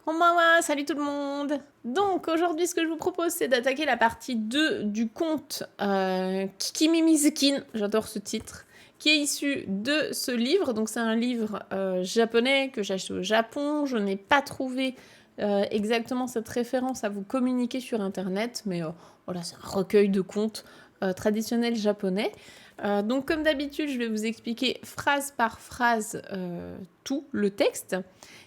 Konbanwa, salut tout le monde. Donc aujourd'hui ce que je vous propose c'est d'attaquer la partie 2 du conte Kikimimizukin, j'adore ce titre, qui est issu de ce livre. Donc c'est un livre japonais que j'ai acheté au Japon. Je n'ai pas trouvé exactement cette référence à vous communiquer sur internet, mais voilà, c'est un recueil de contes traditionnels japonais. Donc comme d'habitude je vais vous expliquer phrase par phrase tout le texte.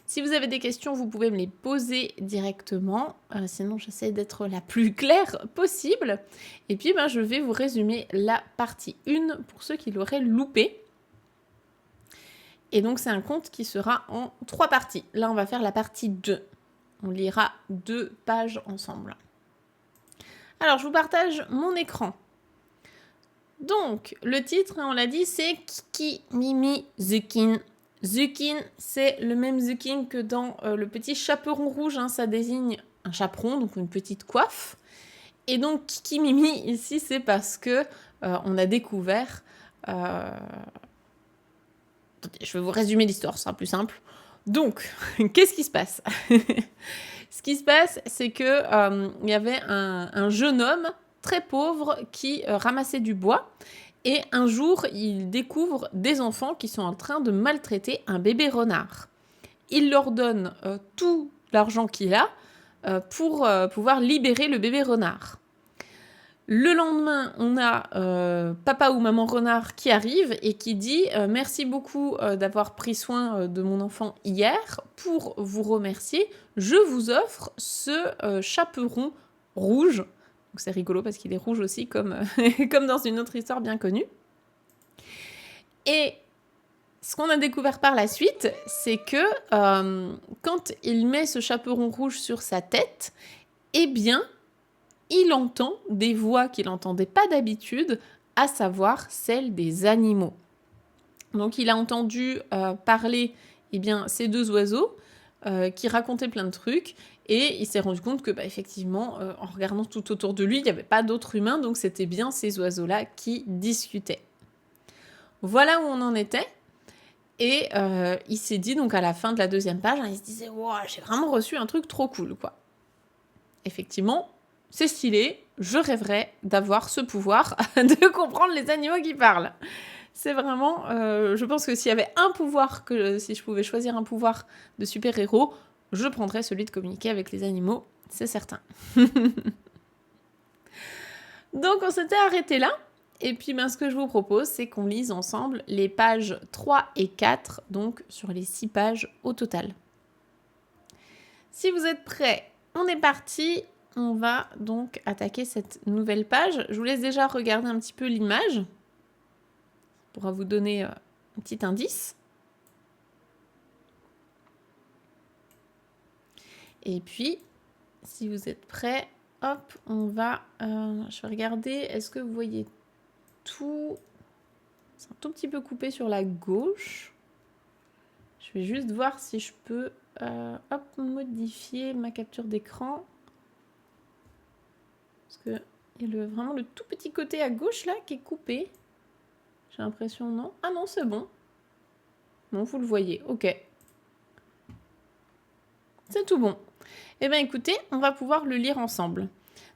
Si vous avez des questions, vous pouvez me les poser directement. Sinon, j'essaie d'être la plus claire possible. Et puis, je vais vous résumer la partie 1 pour ceux qui l'auraient loupé. Et donc, c'est un conte qui sera en 3 parties. Là, on va faire la partie 2. On lira 2 pages ensemble. Alors, je vous partage mon écran. Donc, le titre, on l'a dit, c'est Kikimimizukin. Zukin, c'est le même Zukin que dans le petit chaperon rouge, hein, ça désigne un chaperon, donc une petite coiffe. Et donc Kikimimi, ici, c'est parce que on a découvert... Attendez, je vais vous résumer l'histoire, ce sera plus simple. Donc, qu'est-ce qui se passe? Ce qui se passe, c'est que y avait un jeune homme très pauvre qui ramassait du bois. Et un jour, il découvre des enfants qui sont en train de maltraiter un bébé renard. Il leur donne tout l'argent qu'il a pour pouvoir libérer le bébé renard. Le lendemain, on a papa ou maman renard qui arrive et qui dit « Merci beaucoup d'avoir pris soin de mon enfant hier. Pour vous remercier, je vous offre ce chaperon rouge. » Donc c'est rigolo parce qu'il est rouge aussi, comme dans une autre histoire bien connue. Et ce qu'on a découvert par la suite, c'est que quand il met ce chaperon rouge sur sa tête, eh bien, il entend des voix qu'il n'entendait pas d'habitude, à savoir celles des animaux. Donc il a entendu parler ces 2 oiseaux qui racontaient plein de trucs, et il s'est rendu compte que, effectivement, en regardant tout autour de lui, il n'y avait pas d'autres humains, donc c'était bien ces oiseaux-là qui discutaient. Voilà où on en était. Et il s'est dit, donc à la fin de la 2e page, il se disait « Wow, j'ai vraiment reçu un truc trop cool, quoi. » Effectivement, c'est stylé, je rêverais d'avoir ce pouvoir de comprendre les animaux qui parlent. C'est vraiment... je pense que s'il y avait un pouvoir, si je pouvais choisir un pouvoir de super-héros, je prendrais celui de communiquer avec les animaux, c'est certain. Donc on s'était arrêté là, et puis ce que je vous propose, c'est qu'on lise ensemble les pages 3 et 4, donc sur les 6 pages au total. Si vous êtes prêts, on est parti. On va donc attaquer cette nouvelle page. Je vous laisse déjà regarder un petit peu l'image. Ça pourra vous donner un petit indice. Et puis, si vous êtes prêts, hop, on va... je vais regarder, est-ce que vous voyez tout? C'est un tout petit peu coupé sur la gauche. Je vais juste voir si je peux modifier ma capture d'écran. Parce que il y a vraiment le tout petit côté à gauche là qui est coupé. J'ai l'impression, non? Ah non, c'est bon. Non, vous le voyez, ok. C'est tout bon. Eh bien écoutez, on va pouvoir le lire ensemble.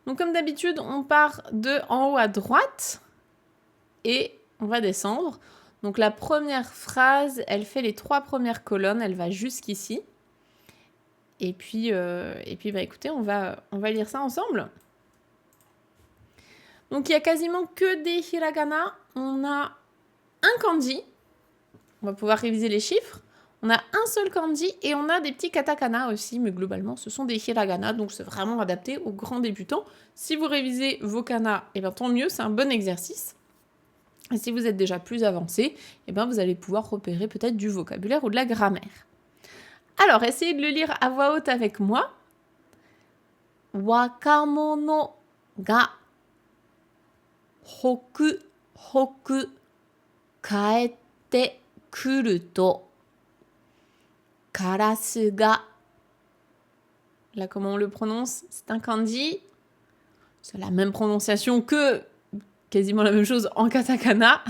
Donc comme d'habitude, on part de en haut à droite et on va descendre. Donc la première phrase, elle fait les 3 premières colonnes, elle va jusqu'ici. Et puis écoutez, on va lire ça ensemble. Donc il y a quasiment que des hiragana. On a un kanji. On va pouvoir réviser les chiffres. On a un seul kanji et on a des petits katakana aussi, mais globalement ce sont des hiragana, donc c'est vraiment adapté aux grands débutants. Si vous révisez vos kana, tant mieux, c'est un bon exercice. Et si vous êtes déjà plus avancé, vous allez pouvoir repérer peut-être du vocabulaire ou de la grammaire. Alors, essayez de le lire à voix haute avec moi. Wakamono ga hoku hoku kaete kuru to karasu ga. Là, comment on le prononce? C'est un kanji. C'est la même prononciation que quasiment la même chose en katakana.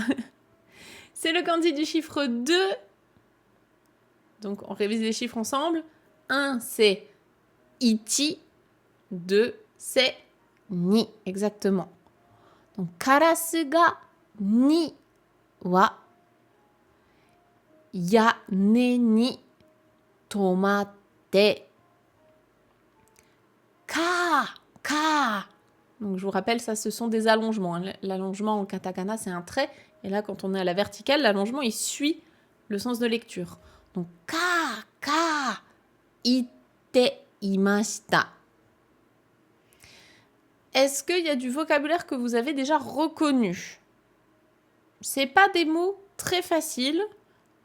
C'est le kanji du chiffre 2. Donc, on révise les chiffres ensemble. 1, c'est ichi, 2, c'est ni, exactement. Donc, karasu ga ni wa yane ni tomatte. Ka. Donc, je vous rappelle, ça, ce sont des allongements. L'allongement en katakana, c'est un trait. Et là, quand on est à la verticale, l'allongement, il suit le sens de lecture. Donc, ka, itte imashita. Est-ce qu'il y a du vocabulaire que vous avez déjà reconnu? C'est pas des mots très faciles.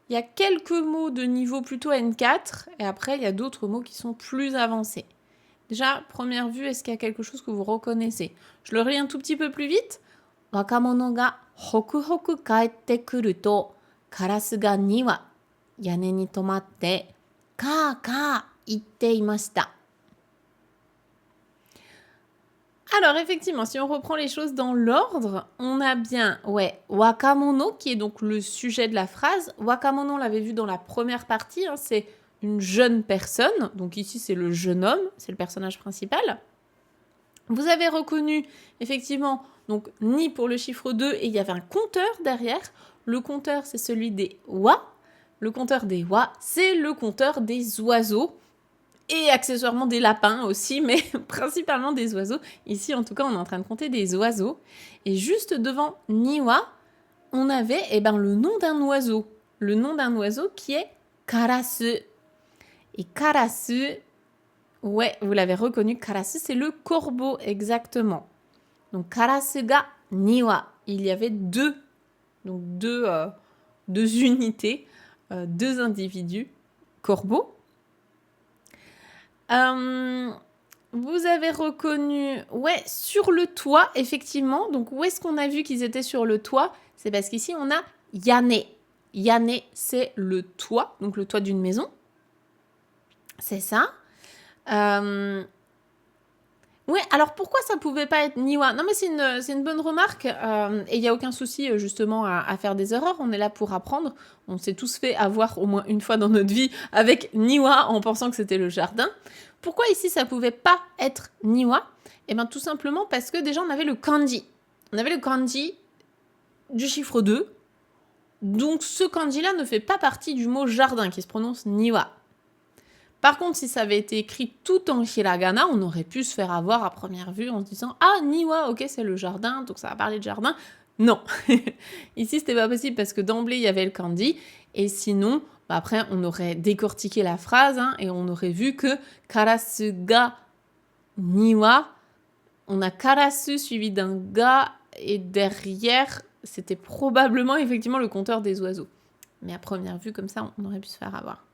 Il y a quelques mots de niveau plutôt N4. Et après, il y a d'autres mots qui sont plus avancés. Déjà, première vue, est-ce qu'il y a quelque chose que vous reconnaissez? Je le relis un tout petit peu plus vite. Wakamono ga hoku hoku kaette kuru to karasu ga ni wa yane ni tomatte ka itte imashita. Alors effectivement, si on reprend les choses dans l'ordre, on a bien wakamono qui est donc le sujet de la phrase. Wakamono, on l'avait vu dans la première partie, hein, c'est une jeune personne. Donc ici, c'est le jeune homme, c'est le personnage principal. Vous avez reconnu effectivement donc ni pour le chiffre 2 et il y avait un compteur derrière. Le compteur, c'est celui des wa. Le compteur des wa, c'est le compteur des oiseaux. Et accessoirement des lapins aussi, mais principalement des oiseaux. Ici, en tout cas, on est en train de compter des oiseaux. Et juste devant niwa, on avait le nom d'un oiseau. Le nom d'un oiseau qui est karasu. Et karasu, ouais, vous l'avez reconnu, karasu, c'est le corbeau, exactement. Donc, karasu ga niwa. Il y avait deux unités, deux individus, corbeaux. Vous avez reconnu, sur le toit, effectivement. Donc, où est-ce qu'on a vu qu'ils étaient sur le toit? C'est parce qu'ici, on a yane. Yane, c'est le toit, donc le toit d'une maison. C'est ça. Alors pourquoi ça pouvait pas être niwa? Non, mais c'est une bonne remarque. Et il n'y a aucun souci, justement, à faire des erreurs. On est là pour apprendre. On s'est tous fait avoir au moins une fois dans notre vie avec niwa en pensant que c'était le jardin. Pourquoi ici ça pouvait pas être niwa? Tout simplement parce que déjà on avait le kanji. On avait le kanji du chiffre 2. Donc ce kanji-là ne fait pas partie du mot jardin qui se prononce niwa. Par contre, si ça avait été écrit tout en hiragana, on aurait pu se faire avoir à première vue en se disant « Ah, niwa, ok, c'est le jardin, donc ça va parler de jardin. » Non. Ici, c'était pas possible parce que d'emblée, il y avait le kanji. Et sinon, après, on aurait décortiqué la phrase et on aurait vu que « karasu ga niwa », on a « karasu » suivi d'un « ga » et derrière, c'était probablement effectivement le compteur des oiseaux. Mais à première vue, comme ça, on aurait pu se faire avoir.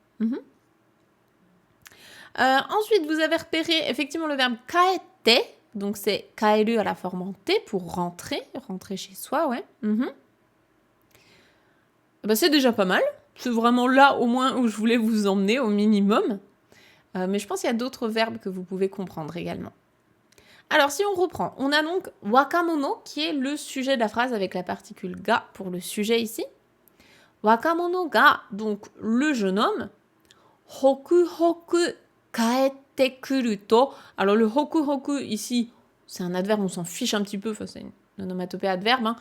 Ensuite, vous avez repéré effectivement le verbe kaete, donc c'est kaeru à la forme en T pour rentrer chez soi, ouais. C'est déjà pas mal, c'est vraiment là au moins où je voulais vous emmener au minimum, mais je pense qu'il y a d'autres verbes que vous pouvez comprendre également. Alors si on reprend, on a donc wakamono qui est le sujet de la phrase avec la particule ga pour le sujet ici. Wakamono ga, donc le jeune homme, hoku hoku kaete kuru to. Alors le hoku hoku ici, c'est un adverbe, on s'en fiche un petit peu, c'est une onomatopée adverbe.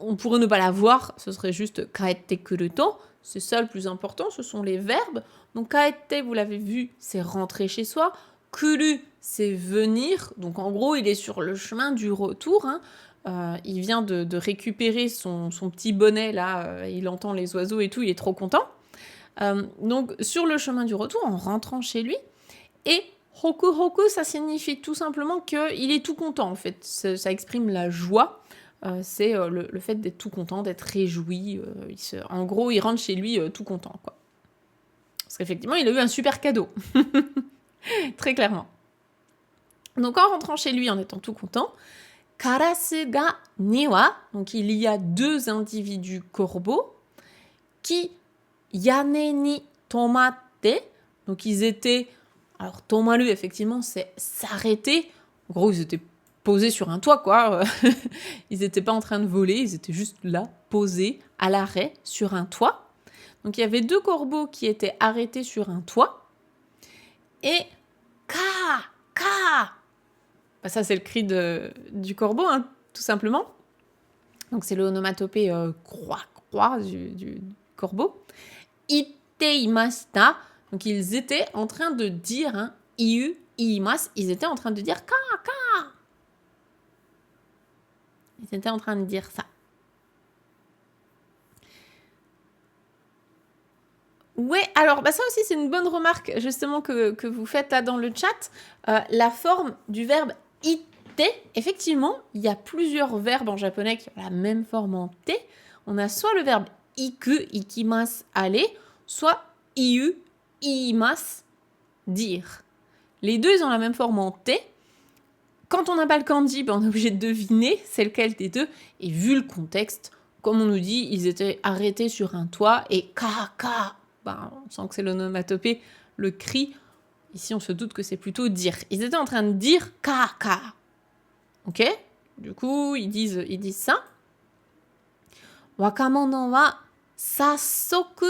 On pourrait ne pas la voir, ce serait juste kaete kuru to. C'est ça le plus important, ce sont les verbes. Donc kaete, vous l'avez vu, c'est rentrer chez soi. Kuru, c'est venir. Donc en gros, il est sur le chemin du retour. Il vient de récupérer son petit bonnet là. Il entend les oiseaux et tout, il est trop content. Donc sur le chemin du retour, en rentrant chez lui. Et hoku hoku, ça signifie tout simplement qu'il est tout content en fait. Ça exprime la joie. C'est le fait d'être tout content, d'être réjoui. En gros, il rentre chez lui tout content, quoi. Parce qu'effectivement, il a eu un super cadeau. Très clairement. Donc en rentrant chez lui, en étant tout content, karasu ga niwa, donc il y a deux individus corbeaux qui yane ni tomatte, donc ils étaient, alors tomaru effectivement c'est s'arrêter, en gros ils étaient posés sur un toit quoi, ils n'étaient pas en train de voler, ils étaient juste là, posés à l'arrêt sur un toit. Donc il y avait deux corbeaux qui étaient arrêtés sur un toit, et ka Ça, c'est le cri du corbeau, hein, tout simplement. Donc, c'est le onomatopée croix du corbeau. Itteimashita. Donc, ils étaient en train de dire, hein, iu, iimasu. Ils étaient en train de dire ka, ka. Ils étaient en train de dire ça. Ouais, alors ça aussi c'est une bonne remarque justement que vous faites là dans le chat. La forme du verbe ite, effectivement, il y a plusieurs verbes en japonais qui ont la même forme en te. On a soit le verbe iku, ikimasu, aller, soit iu, iimasu, dire. Les deux ils ont la même forme en te. Quand on n'a pas le kanji, on est obligé de deviner c'est lequel des deux. Et vu le contexte, comme on nous dit, ils étaient arrêtés sur un toit et ka, ka. On sent que c'est l'onomatopée, le cri. Ici, on se doute que c'est plutôt dire. Ils étaient en train de dire ka, ka. Ok? Du coup, ils disent ça. Wakamono wa sassoku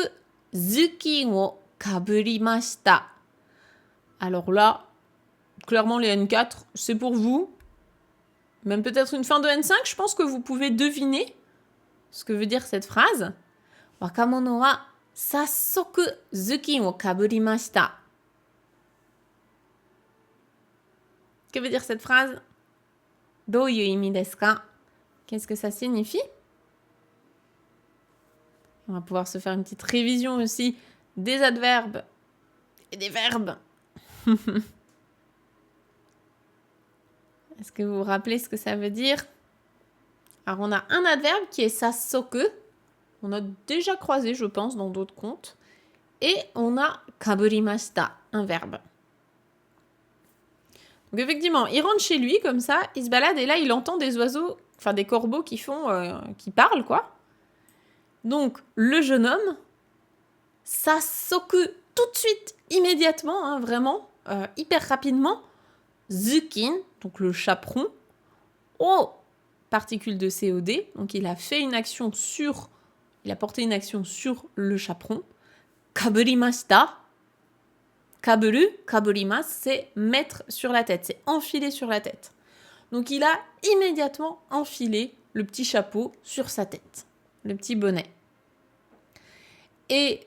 zukin wo kaburimashita. Alors là, clairement, les N4, c'est pour vous. Même peut-être une fin de N5, je pense que vous pouvez deviner ce que veut dire cette phrase. Wakamono wa sassoku zukin wo kaburimashita. Que veut dire cette phrase? Douyu imi desu ka? Qu'est-ce que ça signifie? On va pouvoir se faire une petite révision aussi des adverbes et des verbes. Est-ce que vous vous rappelez ce que ça veut dire? Alors, on a un adverbe qui est sassoku. On a déjà croisé, je pense, dans d'autres contes. Et on a kaburimashita, un verbe. Donc, effectivement, il rentre chez lui, comme ça, il se balade, et là, il entend des oiseaux, enfin, des corbeaux qui parlent, quoi. Donc, le jeune homme, sassoku, tout de suite, immédiatement, hein, vraiment, hyper rapidement, zukin, donc le chaperon, au particule de COD, donc il a porté une action sur le chaperon, kaburimashita, kaburu, kaburimasu, c'est mettre sur la tête, c'est enfiler sur la tête. Donc il a immédiatement enfilé le petit chapeau sur sa tête, le petit bonnet. Et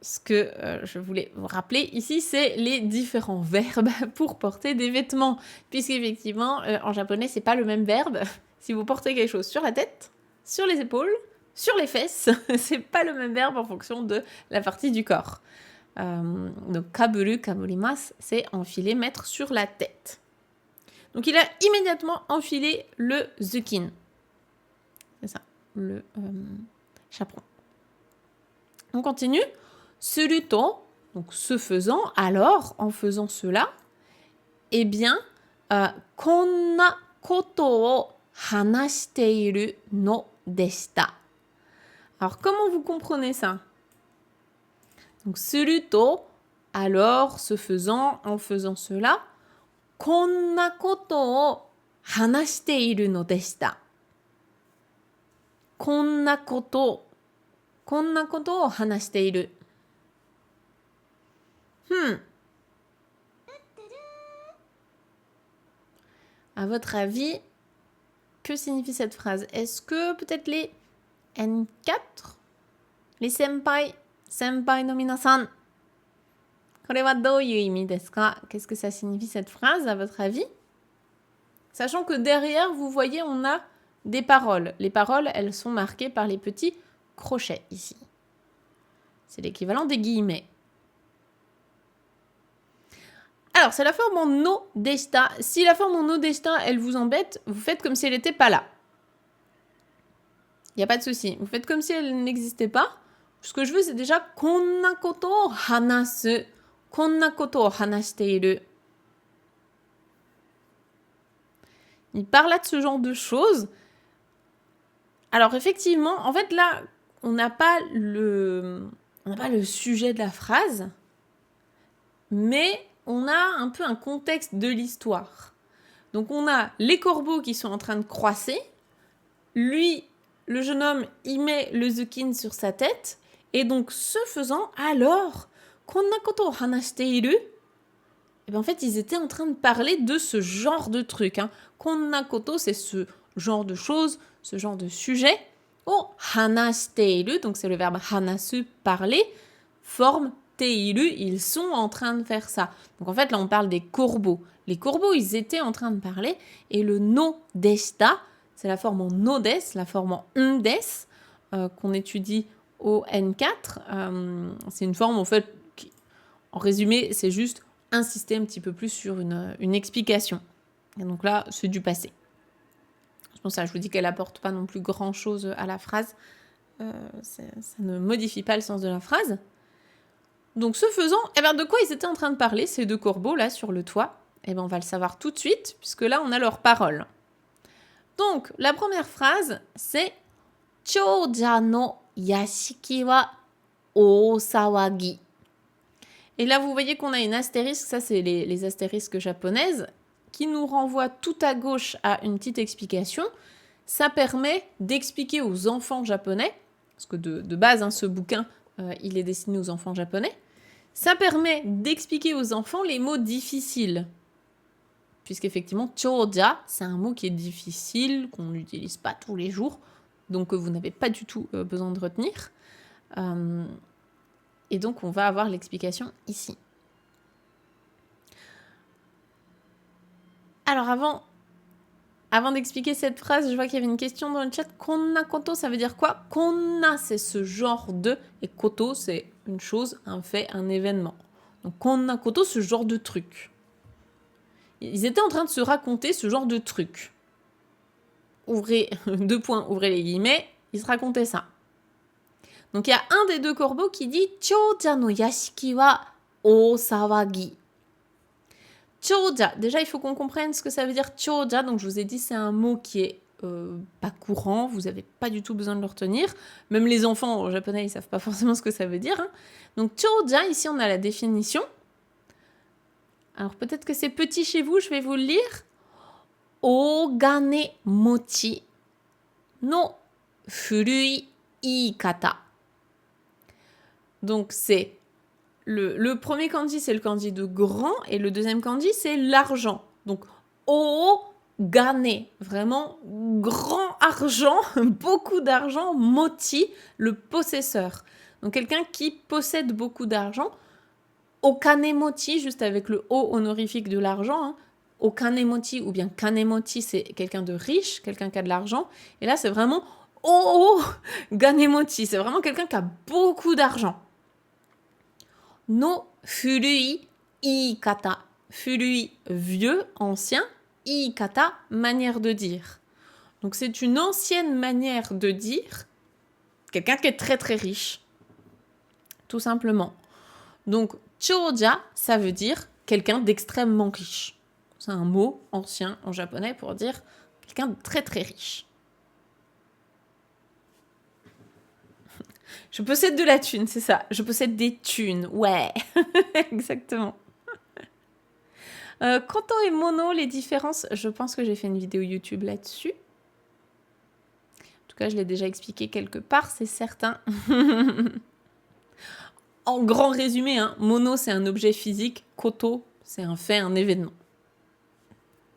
ce que je voulais vous rappeler ici, c'est les différents verbes pour porter des vêtements. Puisqu'effectivement, en japonais, c'est pas le même verbe. Si vous portez quelque chose sur la tête, sur les épaules, sur les fesses, c'est pas le même verbe en fonction de la partie du corps. Donc, kaburu, kaburimasu, c'est enfiler, mettre sur la tête. Donc, il a immédiatement enfilé le zukin. C'est ça, le chaperon. On continue. Suruto, donc ce faisant, alors, en faisant cela, eh bien, konna koto o hanashiteiru no deshita. Alors, comment vous comprenez ça? Donc, suruto, alors, ce faisant, en faisant cela, konna koto o hanashiteiru no deshita. Konna koto o hanashiteiru. À votre avis, que signifie cette phrase? Est-ce que peut-être les N4, les senpai no minasan, kore wa douyu imi desu ka? Qu'est-ce que ça signifie cette phrase à votre avis? Sachant que derrière, vous voyez, on a des paroles. Les paroles, elles sont marquées par les petits crochets ici. C'est l'équivalent des guillemets. Alors, c'est la forme en no deshita. Si la forme en no deshita, elle vous embête, vous faites comme si elle n'était pas là. Il n'y a pas de souci. Vous faites comme si elle n'existait pas. Ce que je veux, c'est déjà konna koto o hanasu. Konna koto o hanashiteiru. Il parle là de ce genre de choses. Alors, effectivement, en fait, là, on n'a pas le sujet de la phrase, mais on a un peu un contexte de l'histoire. Donc, on a les corbeaux qui sont en train de croisser. Lui, le jeune homme, il met le zukin sur sa tête. Et donc, ce faisant, alors, konna koto o hanashiteiru, Et bien en fait, ils étaient en train de parler de ce genre de truc. Hein. Konna koto, c'est ce genre de choses, ce genre de sujet. Oh, hanashiteiru, donc c'est le verbe hanasu, parler, forme teiru, ils sont en train de faire ça. Donc en fait, là, on parle des corbeaux. Les corbeaux, ils étaient en train de parler. Et le no deshita, c'est la forme en no des, la forme en un des, qu'on étudie au N4. C'est une forme, en fait, qui, en résumé, c'est juste insister un petit peu plus sur une explication. Et donc là, c'est du passé. C'est pour ça que je vous dis qu'elle apporte pas non plus grand-chose à la phrase. Ça ne modifie pas le sens de la phrase. Donc ce faisant, eh ben, de quoi ils étaient en train de parler, ces deux corbeaux là sur le toit? Eh ben, on va le savoir tout de suite, puisque là on a leurs paroles. Donc la première phrase, c'est Chōja no yashiki wa osawagi. Et là, vous voyez qu'on a une astérisque, ça c'est les astérisques japonaises, qui nous renvoient tout à gauche à une petite explication. Ça permet d'expliquer aux enfants japonais, parce que de base, hein, ce bouquin, il est destiné aux enfants japonais, ça permet d'expliquer aux enfants les mots difficiles. Puisqu'effectivement, chōja, c'est un mot qui est difficile, qu'on n'utilise pas tous les jours, donc vous n'avez pas du tout besoin de retenir. Et donc, on va avoir l'explication ici. Alors, avant d'expliquer cette phrase, je vois qu'il y avait une question dans le chat. Konna koto, ça veut dire quoi? Konna, c'est ce genre de, et koto, c'est une chose, un fait, un événement. Donc, konna koto, ce genre de truc. Ils étaient en train de se raconter ce genre de truc. Ouvrez, ouvrez les guillemets, ils se racontaient ça. Donc, il y a un des deux corbeaux qui dit Chōja no yashiki wa osawagi. Chōja, déjà il faut qu'on comprenne ce que ça veut dire chōja. Donc je vous ai dit, c'est un mot qui est pas courant, vous n'avez pas du tout besoin de le retenir. Même les enfants au japonais, ils ne savent pas forcément ce que ça veut dire. Hein. Donc chōja, ici on a la définition. Alors peut-être que c'est petit chez vous, je vais vous le lire. Ogane mochi no furui iikata. Donc c'est le premier kanji, c'est le kanji de grand, et le deuxième kanji, c'est l'argent. Donc ogane, vraiment grand argent, beaucoup d'argent, mochi, le possesseur. Donc quelqu'un qui possède beaucoup d'argent. Okanemochi, juste avec le o honorifique de l'argent. Hein. Okanemochi ou bien kanemochi, c'est quelqu'un de riche, quelqu'un qui a de l'argent. Et là, c'est vraiment ganemochi, c'est vraiment quelqu'un qui a beaucoup d'argent. No furui iikata. Furui, vieux, ancien. Iikata, manière de dire. Donc c'est une ancienne manière de dire quelqu'un qui est très très riche. Tout simplement. Donc chōja, ça veut dire quelqu'un d'extrêmement riche. C'est un mot ancien en japonais pour dire quelqu'un de très très riche. Je possède de la thune, c'est ça. Je possède des thunes, ouais. Exactement. Kanto et mono, les différences, je pense que j'ai fait une vidéo YouTube là-dessus. En tout cas, je l'ai déjà expliqué quelque part, c'est certain. En grand résumé, hein, mono, c'est un objet physique. Koto, c'est un fait, un événement.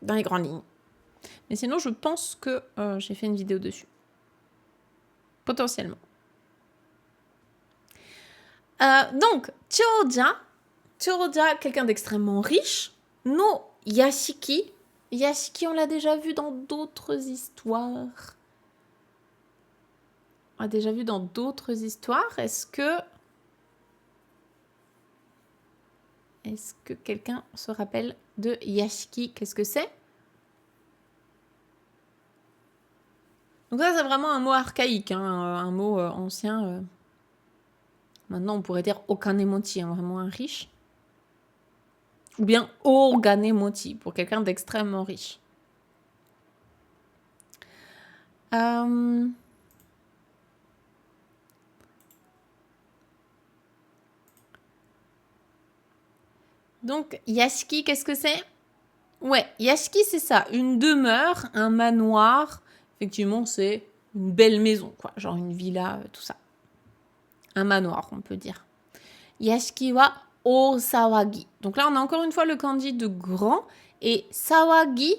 Dans les grandes lignes. Mais sinon, je pense que j'ai fait une vidéo dessus. Potentiellement. Donc, chōja, quelqu'un d'extrêmement riche. No yashiki. Yashiki, on l'a déjà vu dans d'autres histoires. On l'a déjà vu dans d'autres histoires. Est-ce que quelqu'un se rappelle de yashiki? Qu'est-ce que c'est? Donc ça, c'est vraiment un mot archaïque, hein, un mot ancien. Maintenant, on pourrait dire okanemochi, hein, vraiment un riche. Ou bien oganemochi, pour quelqu'un d'extrêmement riche. Donc, yashiki, qu'est-ce que c'est? Ouais, yashiki, c'est ça, une demeure, un manoir. Effectivement, c'est une belle maison, quoi, genre une villa, tout ça. Un manoir, on peut dire. Yashiki wa osawagi. Donc là, on a encore une fois le kanji de grand. Et sawagi,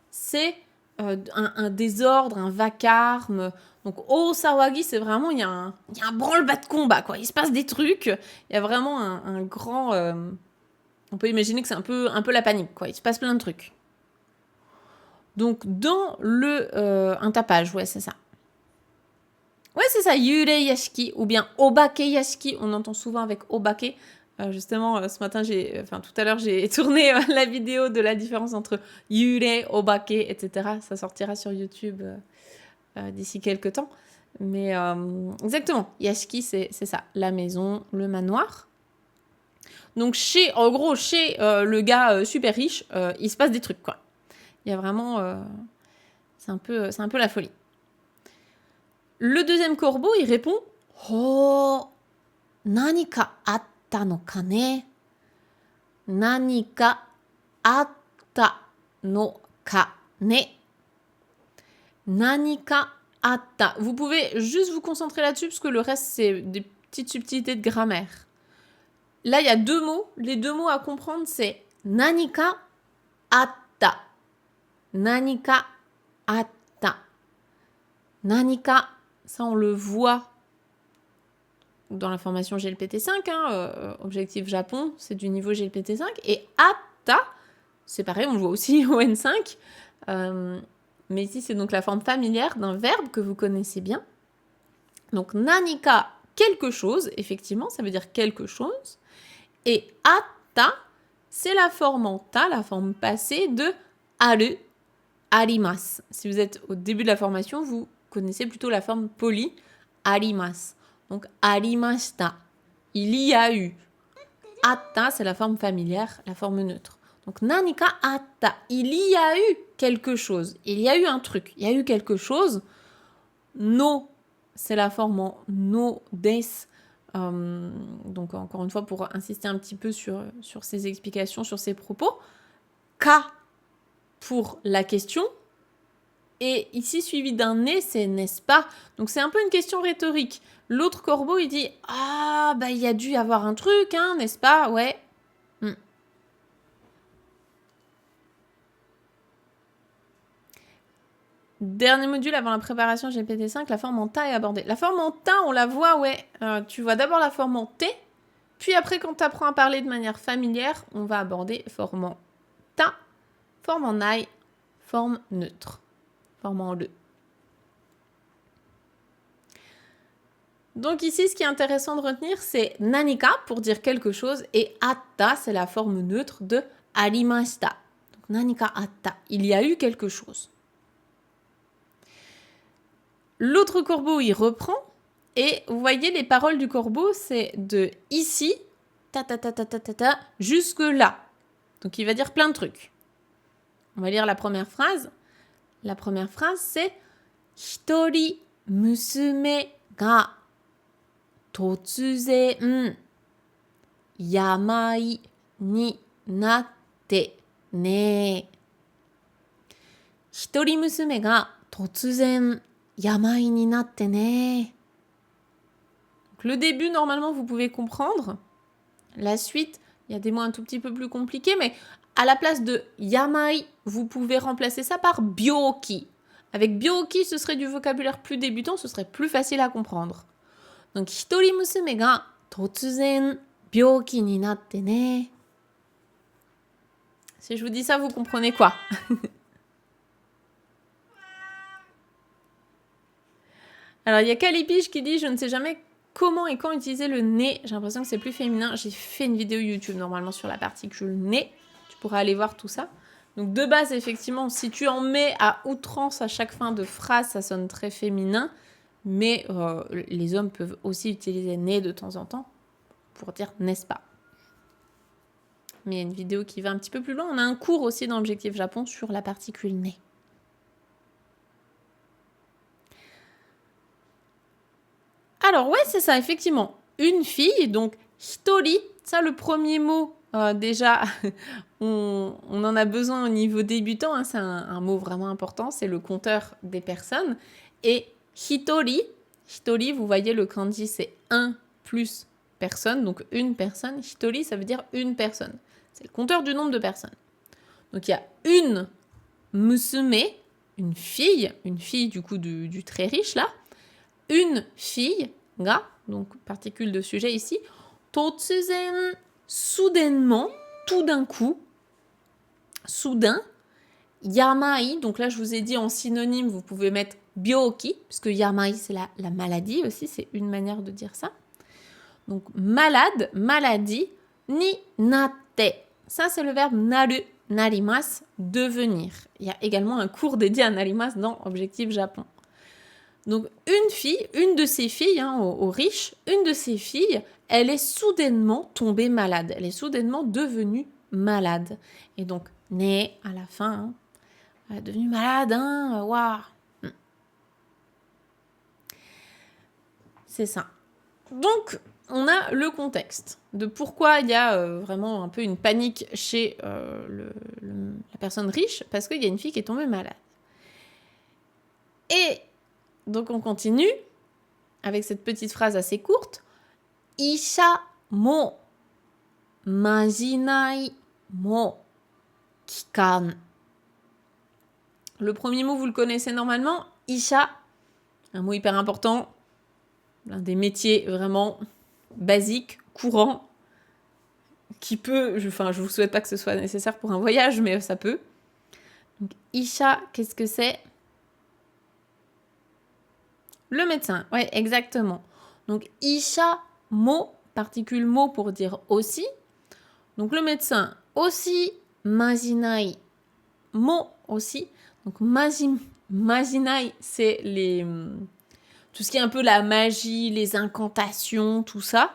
c'est un désordre, un vacarme. Donc osawagi, c'est vraiment, il y a un branle-bas de combat, quoi. Il se passe des trucs. Il y a vraiment un grand... on peut imaginer que c'est un peu la panique, quoi. Il se passe plein de trucs. Donc dans un tapage, ouais, c'est ça. Ouais, c'est ça, yurei yashiki, ou bien obake yashiki. On entend souvent avec obake. Justement, ce matin, tout à l'heure, j'ai tourné la vidéo de la différence entre yurei, obake, etc. Ça sortira sur YouTube d'ici quelques temps. Mais exactement, yashiki, c'est ça, la maison, le manoir. Donc, en gros, chez le gars super riche, il se passe des trucs, quoi. Il y a vraiment... c'est un peu la folie. Le deuxième corbeau, il répond « Oh, nanika atta no ka ne? Nanika atta no ka ne? Nanika atta ». Vous pouvez juste vous concentrer là-dessus parce que le reste, c'est des petites subtilités de grammaire. Là, il y a deux mots. Les deux mots à comprendre, c'est « nanika atta ». Nanika atta. Nanika, ça on le voit dans la formation GLPT5, objectif Japon, c'est du niveau GLPT5. Et atta, c'est pareil, on le voit aussi au N5. Mais ici, c'est donc la forme familière d'un verbe que vous connaissez bien. Donc nanika, quelque chose, effectivement, ça veut dire quelque chose. Et atta, c'est la forme en ta, la forme passée de aru, arimasu. Si vous êtes au début de la formation, vous connaissez plutôt la forme polie, arimasu. Donc, arimashita, il y a eu. Atta, c'est la forme familière, la forme neutre. Donc, nanika atta, il y a eu quelque chose. Il y a eu un truc, il y a eu quelque chose. No, c'est la forme en no des. Donc, encore une fois, pour insister un petit peu sur ces explications, sur ces propos. Ka, pour la question. Et ici, suivi d'un né, c'est n'est-ce pas? Donc, c'est un peu une question rhétorique. L'autre corbeau, il dit « Ah, bah, il y a dû y avoir un truc, hein, n'est-ce pas? Ouais. Dernier module avant la préparation GPT-5, la forme en ta est abordée. La forme en ta, on la voit, ouais. Tu vois d'abord la forme en t, puis après, quand tu apprends à parler de manière familière, on va aborder forme en ta, forme en I, forme neutre, forme en le. Donc ici, ce qui est intéressant de retenir, c'est nanika pour dire quelque chose et atta, c'est la forme neutre de arimashita. Donc nanika atta, il y a eu quelque chose. L'autre corbeau, il reprend et vous voyez les paroles du corbeau, c'est de ici, ta ta ta ta ta ta ta, jusque là. Donc il va dire plein de trucs. On va lire la première phrase. La première phrase, c'est Hitori musume ga totsuzen yamai ni natte ne. Hitori musume ga totsuzen yamai ni natte ne. Donc, le début, normalement, vous pouvez comprendre. La suite, il y a des mots un tout petit peu plus compliqués, mais à la place de yamai, vous pouvez remplacer ça par byoki. Avec byoki, ce serait du vocabulaire plus débutant, ce serait plus facile à comprendre. Donc, hitori musume ga totsuzen byoki ni natte ne. Si je vous dis ça, vous comprenez quoi? Alors, il y a Calipige qui dit « Je ne sais jamais comment et quand utiliser le nez. J'ai l'impression que c'est plus féminin. » J'ai fait une vidéo YouTube normalement sur la particule nez. Tu pourras aller voir tout ça. Donc, de base, effectivement, si tu en mets à outrance à chaque fin de phrase, ça sonne très féminin. Mais les hommes peuvent aussi utiliser nez de temps en temps pour dire « n'est-ce pas ?» Mais il y a une vidéo qui va un petit peu plus loin. On a un cours aussi dans l'objectif Japon sur la particule nez. Alors, ouais, c'est ça, effectivement. Une fille, donc hitori, ça, le premier mot, déjà, on en a besoin au niveau débutant, hein, c'est un mot vraiment important, c'est le compteur des personnes. Et hitori, vous voyez, le kanji, c'est 1 plus personne. Donc une personne. Hitori, ça veut dire une personne. C'est le compteur du nombre de personnes. Donc il y a une musume, une fille du coup du très riche là. Une fille, ga, donc particule de sujet ici. Totsuzen, soudainement, tout d'un coup, soudain. Yamai, donc là je vous ai dit en synonyme, vous pouvez mettre byoki, puisque yamai c'est la maladie aussi, c'est une manière de dire ça. Donc malade, maladie, ni natte. Ça c'est le verbe naru, narimas, devenir. Il y a également un cours dédié à narimas dans Objectif Japon. Donc une fille, une de ses filles, aux riches, une de ses filles, elle est soudainement tombée malade. Elle est soudainement devenue malade. Et donc, né à la fin, elle est devenue malade, waouh. C'est ça. Donc, on a le contexte de pourquoi il y a vraiment un peu une panique chez la personne riche, parce qu'il y a une fille qui est tombée malade. Et donc, on continue avec cette petite phrase assez courte. Isha mo majinai mo kikan. Le premier mot, vous le connaissez normalement. Isha, un mot hyper important. L'un des métiers vraiment basiques, courants, qui peut... je vous souhaite pas que ce soit nécessaire pour un voyage, mais ça peut. Donc, Isha, qu'est-ce que c'est? Le médecin, ouais, exactement. Donc, Isha, mot, particule mot pour dire aussi. Donc, le médecin, aussi, majinai, mot aussi. Donc, majinai, c'est tout ce qui est un peu la magie, les incantations, tout ça.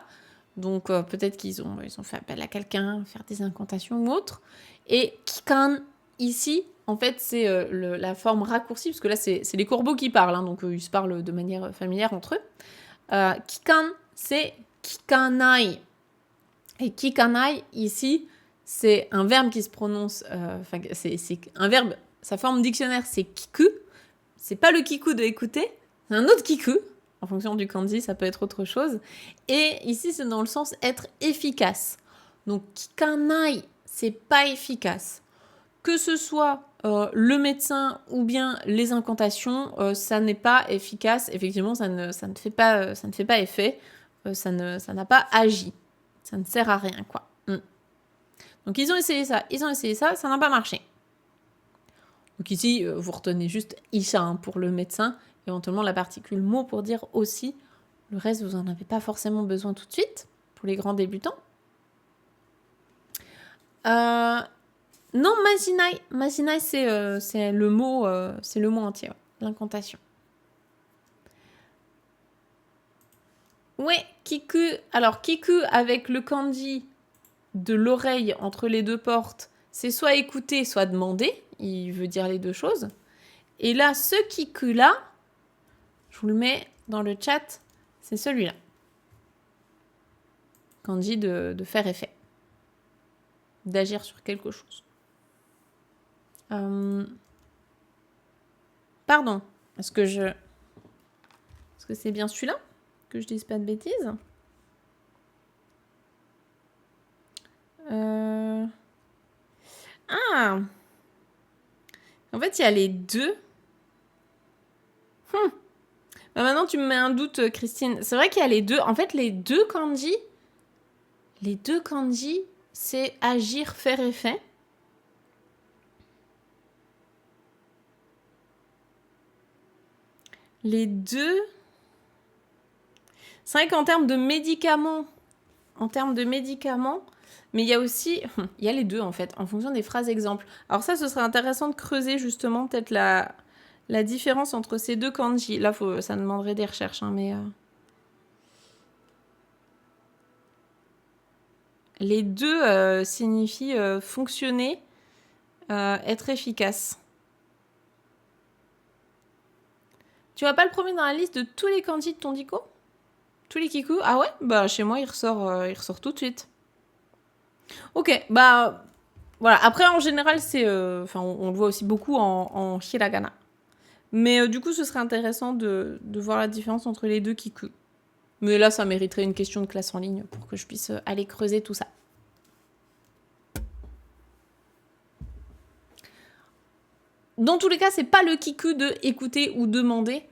Donc, peut-être qu'ils ont fait appel à quelqu'un, faire des incantations ou autre. Et kikan, ici, en fait, c'est la forme raccourcie, parce que là, c'est les corbeaux qui parlent, donc ils se parlent de manière familière entre eux. Kikan, c'est kikanai. Et kikanai, ici, c'est un verbe qui se prononce... c'est un verbe, sa forme dictionnaire, c'est kiku. C'est pas le kiku de écouter, c'est un autre kiku. En fonction du kanji, ça peut être autre chose. Et ici, c'est dans le sens être efficace. Donc, kikanai, c'est pas efficace. Que ce soit le médecin ou bien les incantations, ça n'est pas efficace. Effectivement, ça ne fait pas effet. Ça n'a pas agi. Ça ne sert à rien, quoi. Donc, ils ont essayé ça, ça n'a pas marché. Donc ici, vous retenez juste Isha pour le médecin, éventuellement la particule mot pour dire aussi. Le reste, vous n'en avez pas forcément besoin tout de suite, pour les grands débutants. Non, majinai. Majinai, c'est le mot entier, ouais, l'incantation. Ouais, kiku. Alors, kiku avec le kanji de l'oreille entre les deux portes, c'est soit écouter, soit demander. Il veut dire les deux choses. Et là, ce kiku-là, je vous le mets dans le chat, c'est celui-là. Kanji de faire effet. D'agir sur quelque chose. Pardon, est-ce que c'est bien celui-là? Que je dise pas de bêtises? Ah! En fait, il y a les deux. Bah maintenant, tu me mets un doute, Christine. C'est vrai qu'il y a les deux. En fait, les deux kanji, c'est agir, faire effet. Les deux... C'est vrai qu'en termes de médicaments, mais il y a aussi... Il y a les deux, en fait, en fonction des phrases exemples. Alors ça, ce serait intéressant de creuser, justement, peut-être la différence entre ces deux kanji. Là, ça demanderait des recherches, mais... Les deux signifient fonctionner, être efficace. Tu vas pas le premier dans la liste de tous les kanji de ton diko? Tous les kiku? Ah ouais? Bah chez moi il ressort tout de suite. Ok, bah voilà. Après en général c'est, on le voit aussi beaucoup en hiragana. Mais du coup ce serait intéressant de voir la différence entre les deux kiku. Mais là, ça mériterait une question de classe en ligne pour que je puisse aller creuser tout ça. Dans tous les cas, c'est pas le kiku de écouter ou demander,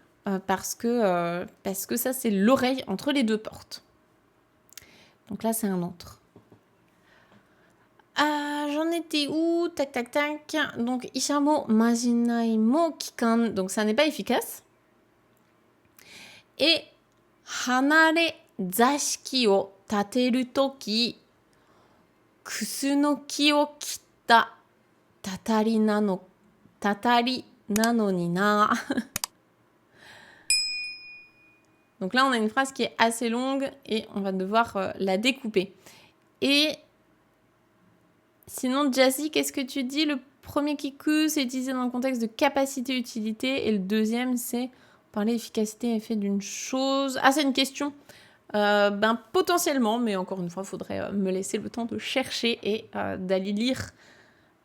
parce que ça, c'est l'oreille entre les deux portes. Donc là, c'est un autre. J'en étais où? Tac, tac, tac. Donc, ishamo majinai mo kikan. Donc, ça n'est pas efficace. Et hanare zashiki o tateru toki, kusu no ki o kitta tatari nano ni na. Donc là, on a une phrase qui est assez longue et on va devoir la découper. Et sinon, Jassy, qu'est-ce que tu dis? Le premier kiku, c'est utilisé dans le contexte de capacité-utilité. Et le deuxième, c'est parler efficacité et effet d'une chose. Ah, c'est une question. Potentiellement, mais encore une fois, il faudrait me laisser le temps de chercher et d'aller lire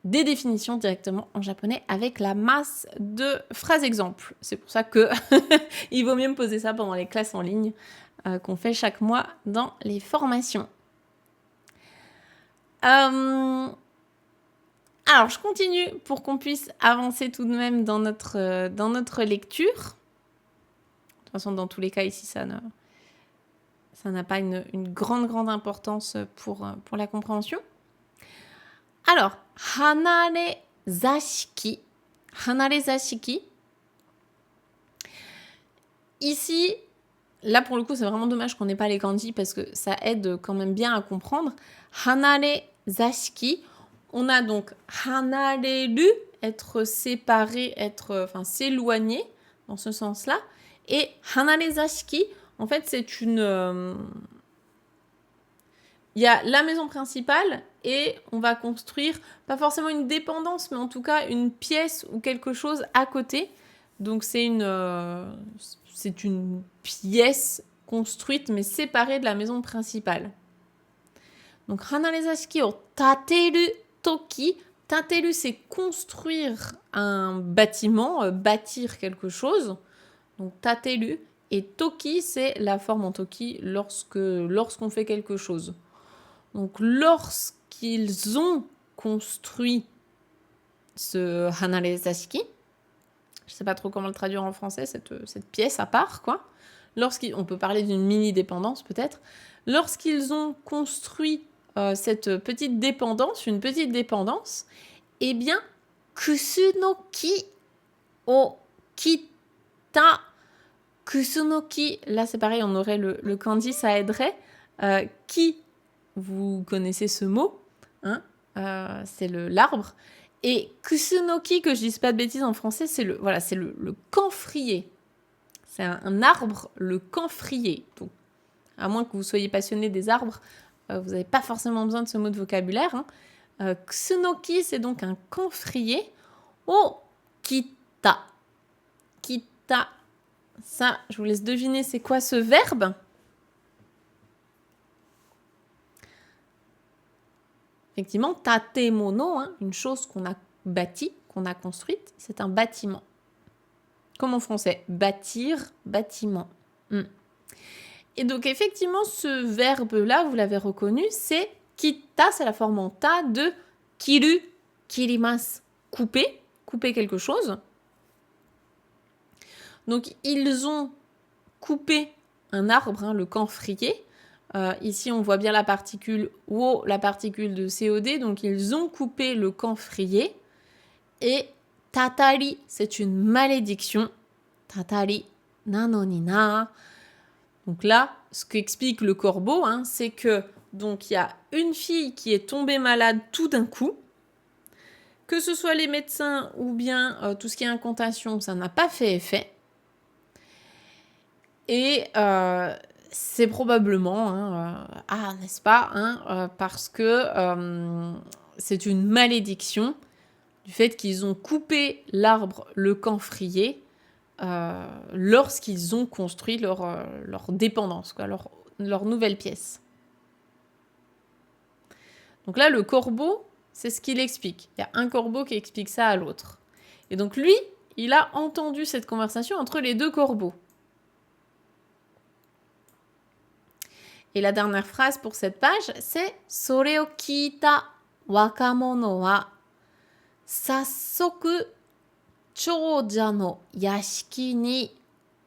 des définitions directement en japonais avec la masse de phrases exemples. C'est pour ça que il vaut mieux me poser ça pendant les classes en ligne qu'on fait chaque mois dans les formations. Alors, je continue pour qu'on puisse avancer tout de même dans notre lecture. De toute façon, dans tous les cas, ici, ça n'a pas une grande importance pour la compréhension. Alors, hanare zashiki. Hanare zashiki. Ici, là pour le coup, c'est vraiment dommage qu'on n'ait pas les kanji parce que ça aide quand même bien à comprendre. Hanare zashiki. On a donc hanareru, être séparé, s'éloigner dans ce sens-là. Et hanare zashiki, en fait, c'est une... Il y a la maison principale et on va construire, pas forcément une dépendance, mais en tout cas une pièce ou quelque chose à côté. Donc c'est une pièce construite mais séparée de la maison principale. Donc hanare zashiki o tateru toki. Tateru, c'est construire un bâtiment, bâtir quelque chose. Donc tateru. Et toki, c'est la forme en toki lorsqu'on fait quelque chose. Donc, lorsqu'ils ont construit ce hanare zashiki, je ne sais pas trop comment le traduire en français, cette pièce à part, quoi. On peut parler d'une mini-dépendance, peut-être. Lorsqu'ils ont construit cette petite dépendance, eh bien, kusunoki o kita. Kusunoki, là c'est pareil, on aurait le kanji, ça aiderait. Ki, vous connaissez ce mot, hein, c'est l'arbre. Et kusunoki, que je dise pas de bêtises en français, c'est le camphrier. C'est un arbre, le camphrier. Donc, à moins que vous soyez passionné des arbres, vous n'avez pas forcément besoin de ce mot de vocabulaire. Hein. Kusunoki, c'est donc un camphrier. O kita. Kita. Ça, je vous laisse deviner c'est quoi ce verbe. Effectivement, tatemono, hein, une chose qu'on a bâtie, qu'on a construite, c'est un bâtiment. Comme en français, bâtir, bâtiment. Et donc, effectivement, ce verbe-là, vous l'avez reconnu, c'est kita, c'est la forme en ta de kiru, kirimasu, couper quelque chose. Donc, ils ont coupé un arbre, hein, le camphrier. Ici, on voit bien la particule wo, la particule de COD. Donc, ils ont coupé le camphrier. Et tatari, c'est une malédiction. Tatari, nanoni na. Donc là, ce qu'explique le corbeau, hein, c'est que donc il y a une fille qui est tombée malade tout d'un coup. Que ce soit les médecins ou bien tout ce qui est incantation, ça n'a pas fait effet. Et c'est probablement, n'est-ce pas, hein, parce que c'est une malédiction du fait qu'ils ont coupé l'arbre, le camphrier, lorsqu'ils ont construit leur dépendance, quoi, leur nouvelle pièce. Donc là, le corbeau, c'est ce qu'il explique. Il y a un corbeau qui explique ça à l'autre. Et donc lui, il a entendu cette conversation entre les deux corbeaux. Et la dernière phrase pour cette page, c'est « Sore o kiita wakamono wa sassoku chōja no yashiki ni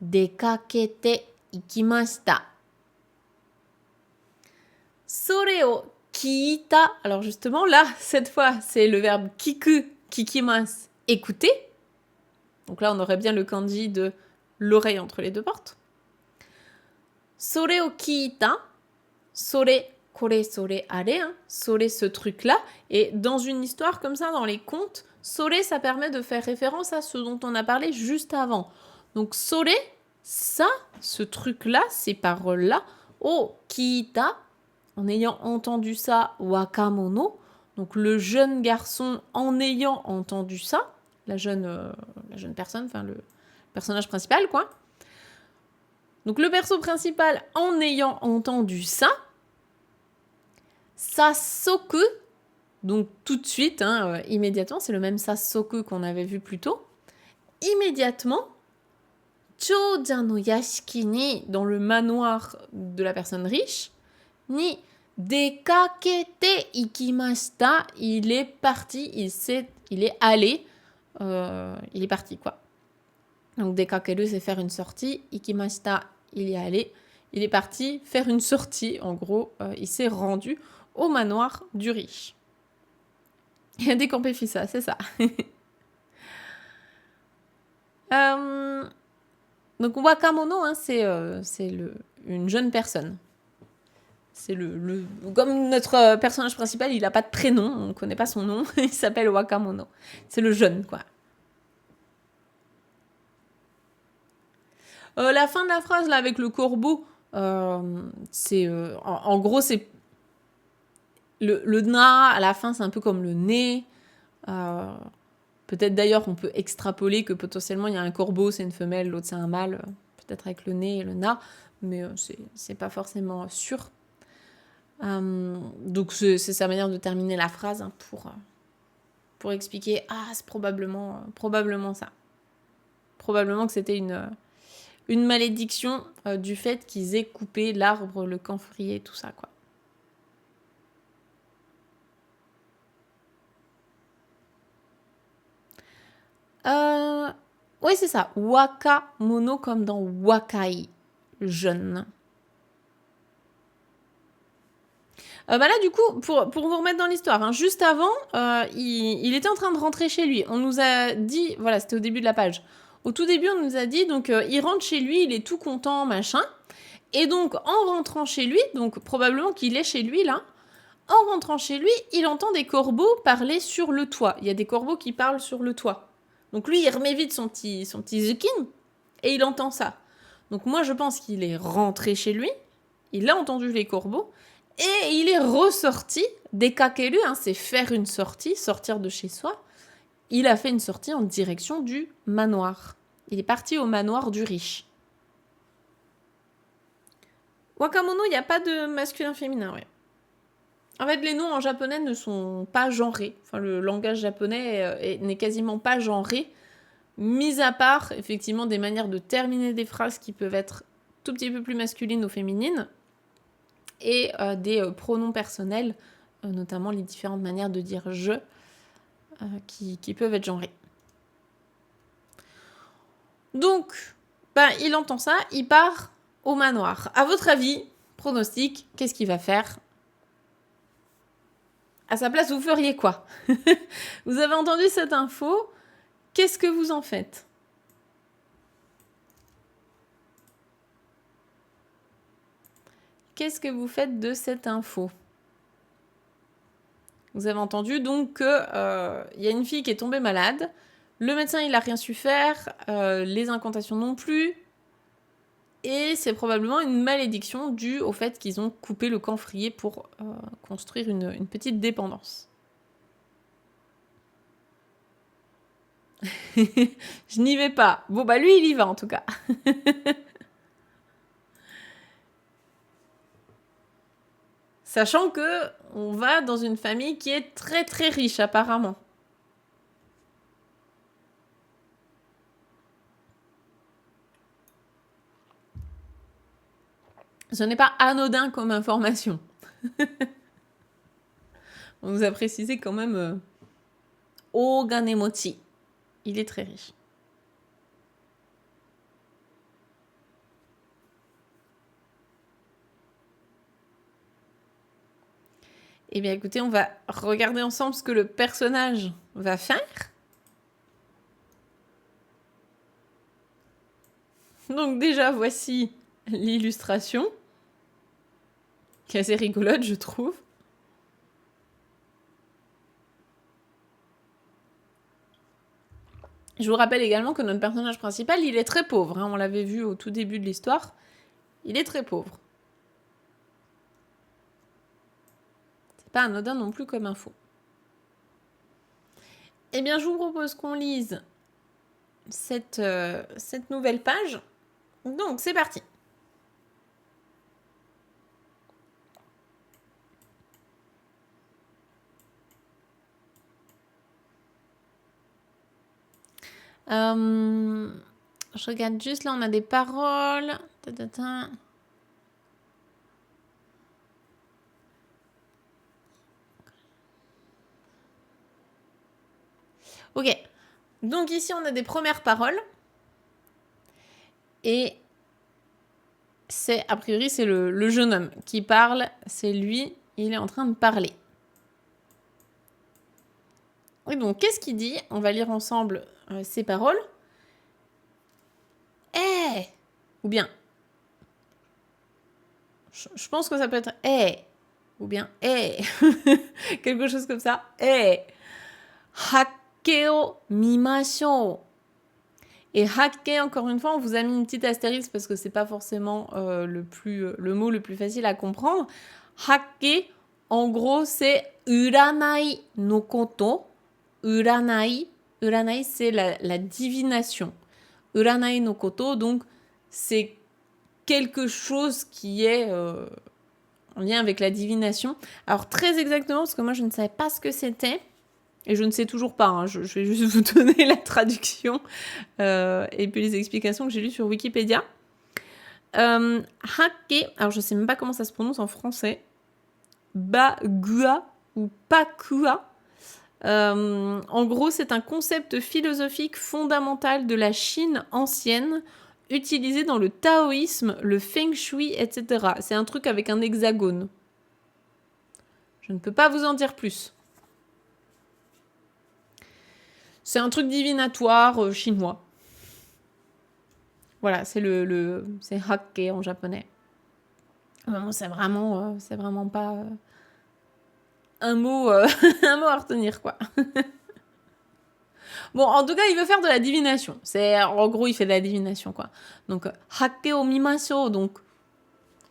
dekakete ikimashita ». Sore o kiita, alors justement là, cette fois, c'est le verbe kiku, kikimasu, écouter. Donc là, on aurait bien le kanji de l'oreille entre les deux portes. Sore o kiita, sore, kore, sore, are, hein, sore, ce truc-là. Et dans une histoire comme ça, dans les contes, sore, ça permet de faire référence à ce dont on a parlé juste avant. Donc sore, ça, ce truc-là, ces paroles-là, o kiita, en ayant entendu ça, wakamono, donc le jeune garçon en ayant entendu ça, la jeune personne, enfin le personnage principal, quoi. Donc le perso principal en ayant entendu ça, sassoku, donc tout de suite, hein, immédiatement, c'est le même sassoku qu'on avait vu plus tôt, immédiatement, chōja no yashiki ni, dans le manoir de la personne riche, ni dekakete ikimashita, il est parti, il est allé, il est parti, quoi. Donc dekakeru, c'est faire une sortie, ikimashita, il y est allé, il est parti faire une sortie, en gros, il s'est rendu au manoir du riche. Il a décampé ça, c'est ça. Donc wakamono, hein, c'est une jeune personne. C'est comme notre personnage principal, il n'a pas de prénom, on ne connaît pas son nom, il s'appelle wakamono. C'est le jeune, quoi. La fin de la phrase, là, avec le corbeau, c'est... en gros, c'est... Le na, à la fin, c'est un peu comme le nez. Peut-être d'ailleurs, on peut extrapoler que potentiellement, il y a un corbeau, c'est une femelle, l'autre, c'est un mâle. Peut-être avec le nez et le na, mais c'est pas forcément sûr. Donc, c'est sa manière de terminer la phrase, hein, pour expliquer « Ah, c'est probablement ça. Probablement que c'était une malédiction du fait qu'ils aient coupé l'arbre, le camphrier, tout ça, quoi. Oui, c'est ça. Wakamono comme dans wakai, jeune. Là, du coup, pour vous remettre dans l'histoire, hein, juste avant, il était en train de rentrer chez lui. On nous a dit, voilà, c'était au début de la page. Au tout début, on nous a dit, donc, il rentre chez lui, il est tout content, machin. Et donc, en rentrant chez lui, donc probablement qu'il est chez lui, là, en rentrant chez lui, il entend des corbeaux parler sur le toit. Il y a des corbeaux qui parlent sur le toit. Donc lui, il remet vite son petit zukin, et il entend ça. Donc moi, je pense qu'il est rentré chez lui, il a entendu les corbeaux, et il est ressorti, dekakeru, hein, c'est faire une sortie, sortir de chez soi. Il a fait une sortie en direction du manoir. Il est parti au manoir du riche. Wakamono, il n'y a pas de masculin-féminin, ouais. En fait, les noms en japonais ne sont pas genrés. Enfin, le langage japonais n'est quasiment pas genré, mis à part, effectivement, des manières de terminer des phrases qui peuvent être tout petit peu plus masculines ou féminines, et des pronoms personnels, notamment les différentes manières de dire « je », qui peuvent être genrées. Donc, il entend ça, il part au manoir. À votre avis, pronostic, qu'est-ce qu'il va faire ? À sa place, vous feriez quoi ? Vous avez entendu cette info, qu'est-ce que vous en faites ? Qu'est-ce que vous faites de cette info ? Vous avez entendu donc qu'il y a une fille qui est tombée malade, le médecin il n'a rien su faire, les incantations non plus, et c'est probablement une malédiction due au fait qu'ils ont coupé le camphrier pour construire une petite dépendance. Je n'y vais pas. Bon, lui, il y va en tout cas. Sachant que on va dans une famille qui est très très riche apparemment. Ce n'est pas anodin comme information. On nous a précisé quand même Oganemochi. Il est très riche. Eh bien écoutez, on va regarder ensemble ce que le personnage va faire. Donc déjà, voici l'illustration, qui est assez rigolote, je trouve. Je vous rappelle également que notre personnage principal, il est très pauvre. Hein, on l'avait vu au tout début de l'histoire. Il est très pauvre. C'est pas anodin non plus comme info. Eh bien, je vous propose qu'on lise cette nouvelle page. Donc, c'est parti. Je regarde juste, là, on a des paroles. Ok. Donc, ici, on a des premières paroles. Et c'est, a priori, c'est le jeune homme qui parle. C'est lui, il est en train de parler. Oui, donc, qu'est-ce qu'il dit? On va lire ensemble ces paroles. Eh! Ou bien, je pense que ça peut être eh! Ou bien eh! Quelque chose comme ça. Eh! Hakke o mimashou. Et hakke, encore une fois, on vous a mis une petite astérisque parce que c'est pas forcément le mot le plus facile à comprendre. Hakke, en gros, c'est uranai no koto. Uranai, c'est la divination. Uranai no koto, donc c'est quelque chose qui est en lien avec la divination. Alors très exactement, parce que moi je ne savais pas ce que c'était, et je ne sais toujours pas, hein, je vais juste vous donner la traduction et puis les explications que j'ai lues sur Wikipédia. Hakke, alors je ne sais même pas comment ça se prononce en français, Bagua ou Pakua. En gros, c'est un concept philosophique fondamental de la Chine ancienne, utilisé dans le taoïsme, le feng shui, etc. C'est un truc avec un hexagone. Je ne peux pas vous en dire plus. C'est un truc divinatoire chinois. Voilà, c'est c'est Hakke en japonais. C'est vraiment pas un mot à retenir, quoi. Bon, en tout cas, il veut faire de la divination. En gros, il fait de la divination, quoi. Donc, hakke o mimashou, donc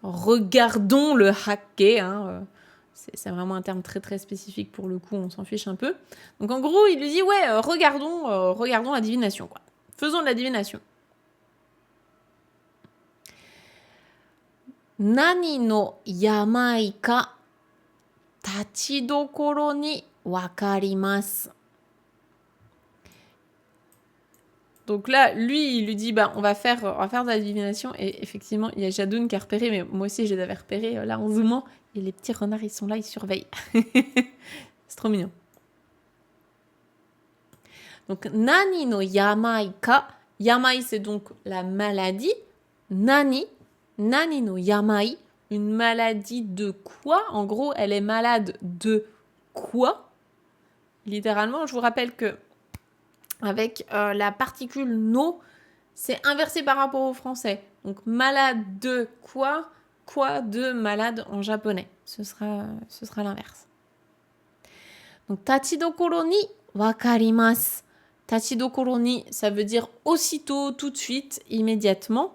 regardons le hakke. Hein, c'est vraiment un terme très très spécifique pour le coup, on s'en fiche un peu. Donc, en gros, il lui dit, ouais, regardons la divination, quoi. Faisons de la divination. Nani no yamai ka tachidokoro ni wakarimasu. Donc là, lui, il lui dit, bah, on va faire de la divination. Et effectivement, il y a Jadoun qui a repéré, mais moi aussi, je les avais repérés là en zoomant. Et les petits renards, ils sont là, ils surveillent. C'est trop mignon. Donc, nani no yamai ka. Yamai, c'est donc la maladie. Nani no yamai. Une maladie de quoi? En gros, elle est malade de quoi? Littéralement, je vous rappelle que avec la particule no, c'est inversé par rapport au français. Donc malade de quoi? Quoi de malade en japonais? Ce sera l'inverse. Donc tachidokoro ni wakarimasu. Tachidokoro ni, ça veut dire aussitôt, tout de suite, immédiatement.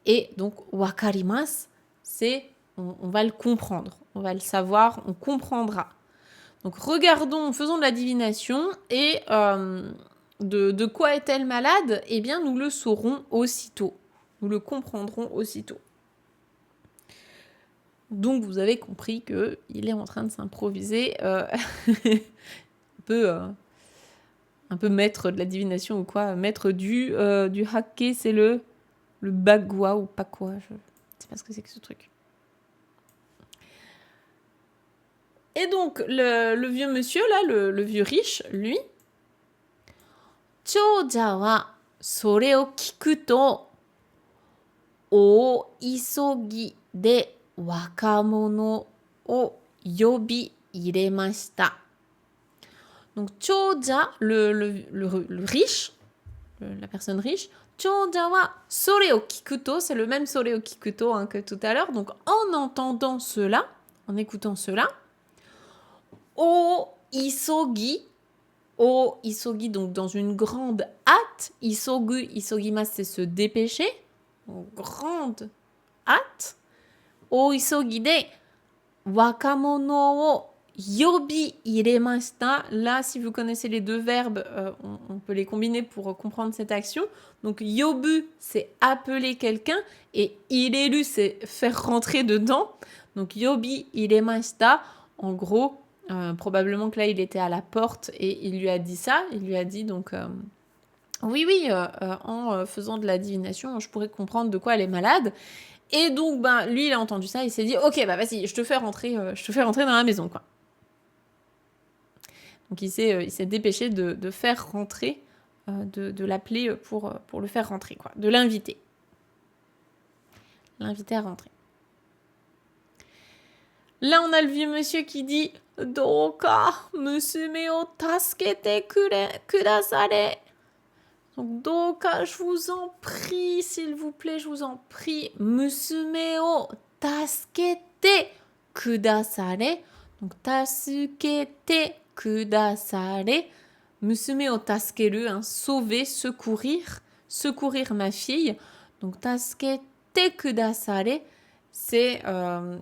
Et donc wakarimasu, c'est on va le comprendre, on va le savoir, on comprendra. Donc regardons, faisons de la divination et de quoi est-elle malade? Eh bien, nous le saurons aussitôt. Nous le comprendrons aussitôt. Donc, vous avez compris qu'il est en train de s'improviser un peu maître de la divination ou quoi. Maître du hakke, c'est le bagua ou pas quoi. Je ne sais pas ce que c'est que ce truc. Et donc, le vieux monsieur, là, le vieux riche, lui, 長者はそれを聞くと大急ぎで若者を呼び入れました。Donc, 長者, le riche, la personne riche, 長者はそれを聞くと, c'est le même それを聞くとque tout à l'heure. Donc, en entendant cela, en écoutant cela, 大急ぎ O isogi, donc dans une grande hâte. Isogu, isogimas, c'est se dépêcher. Donc, grande hâte. O isogi de wakamono o yobi iremashita. Là, si vous connaissez les deux verbes, on peut les combiner pour comprendre cette action. Donc, yobu, c'est appeler quelqu'un. Et ireru, c'est faire rentrer dedans. Donc, yobi iremashita, en gros... probablement que là, il était à la porte et il lui a dit ça. Il lui a dit donc, oui, en faisant de la divination, je pourrais comprendre de quoi elle est malade. Et donc, lui, il a entendu ça, il s'est dit, ok, vas-y, je te fais rentrer dans la maison, quoi. Donc, il s'est dépêché de faire rentrer, de l'appeler pour le faire rentrer, quoi, de l'inviter. L'inviter à rentrer. Là, on a le vieux monsieur qui dit « Douka, musume o tasukete kudasare » Donc, « Douka, je vous en prie, s'il vous plaît, je vous en prie. »« Musume o tasukete kudasare » Donc, « tasukete kudasare » Musume o tasukeru, sauver, secourir ma fille. Donc, « tasukete kudasare » c'est,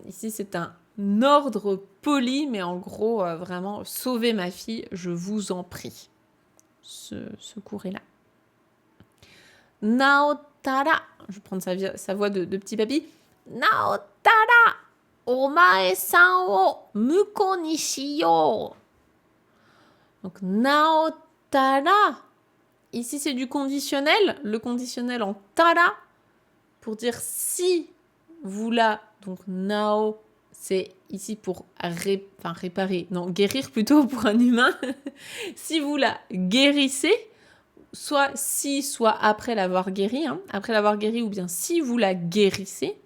ici, c'est un ordre poli, mais en gros, vraiment, sauvez ma fille, je vous en prie. Secourez-la. Naotara, je vais prendre sa voix de petit papy. Naotara, omae-san o muko ni shiyou. Donc, naotara, ici, c'est du conditionnel. Le conditionnel en tara, pour dire si vous la, donc nao, c'est ici pour réparer, non, guérir plutôt pour un humain. Si vous la guérissez, soit si, soit après l'avoir guérie, ou bien si vous la guérissez,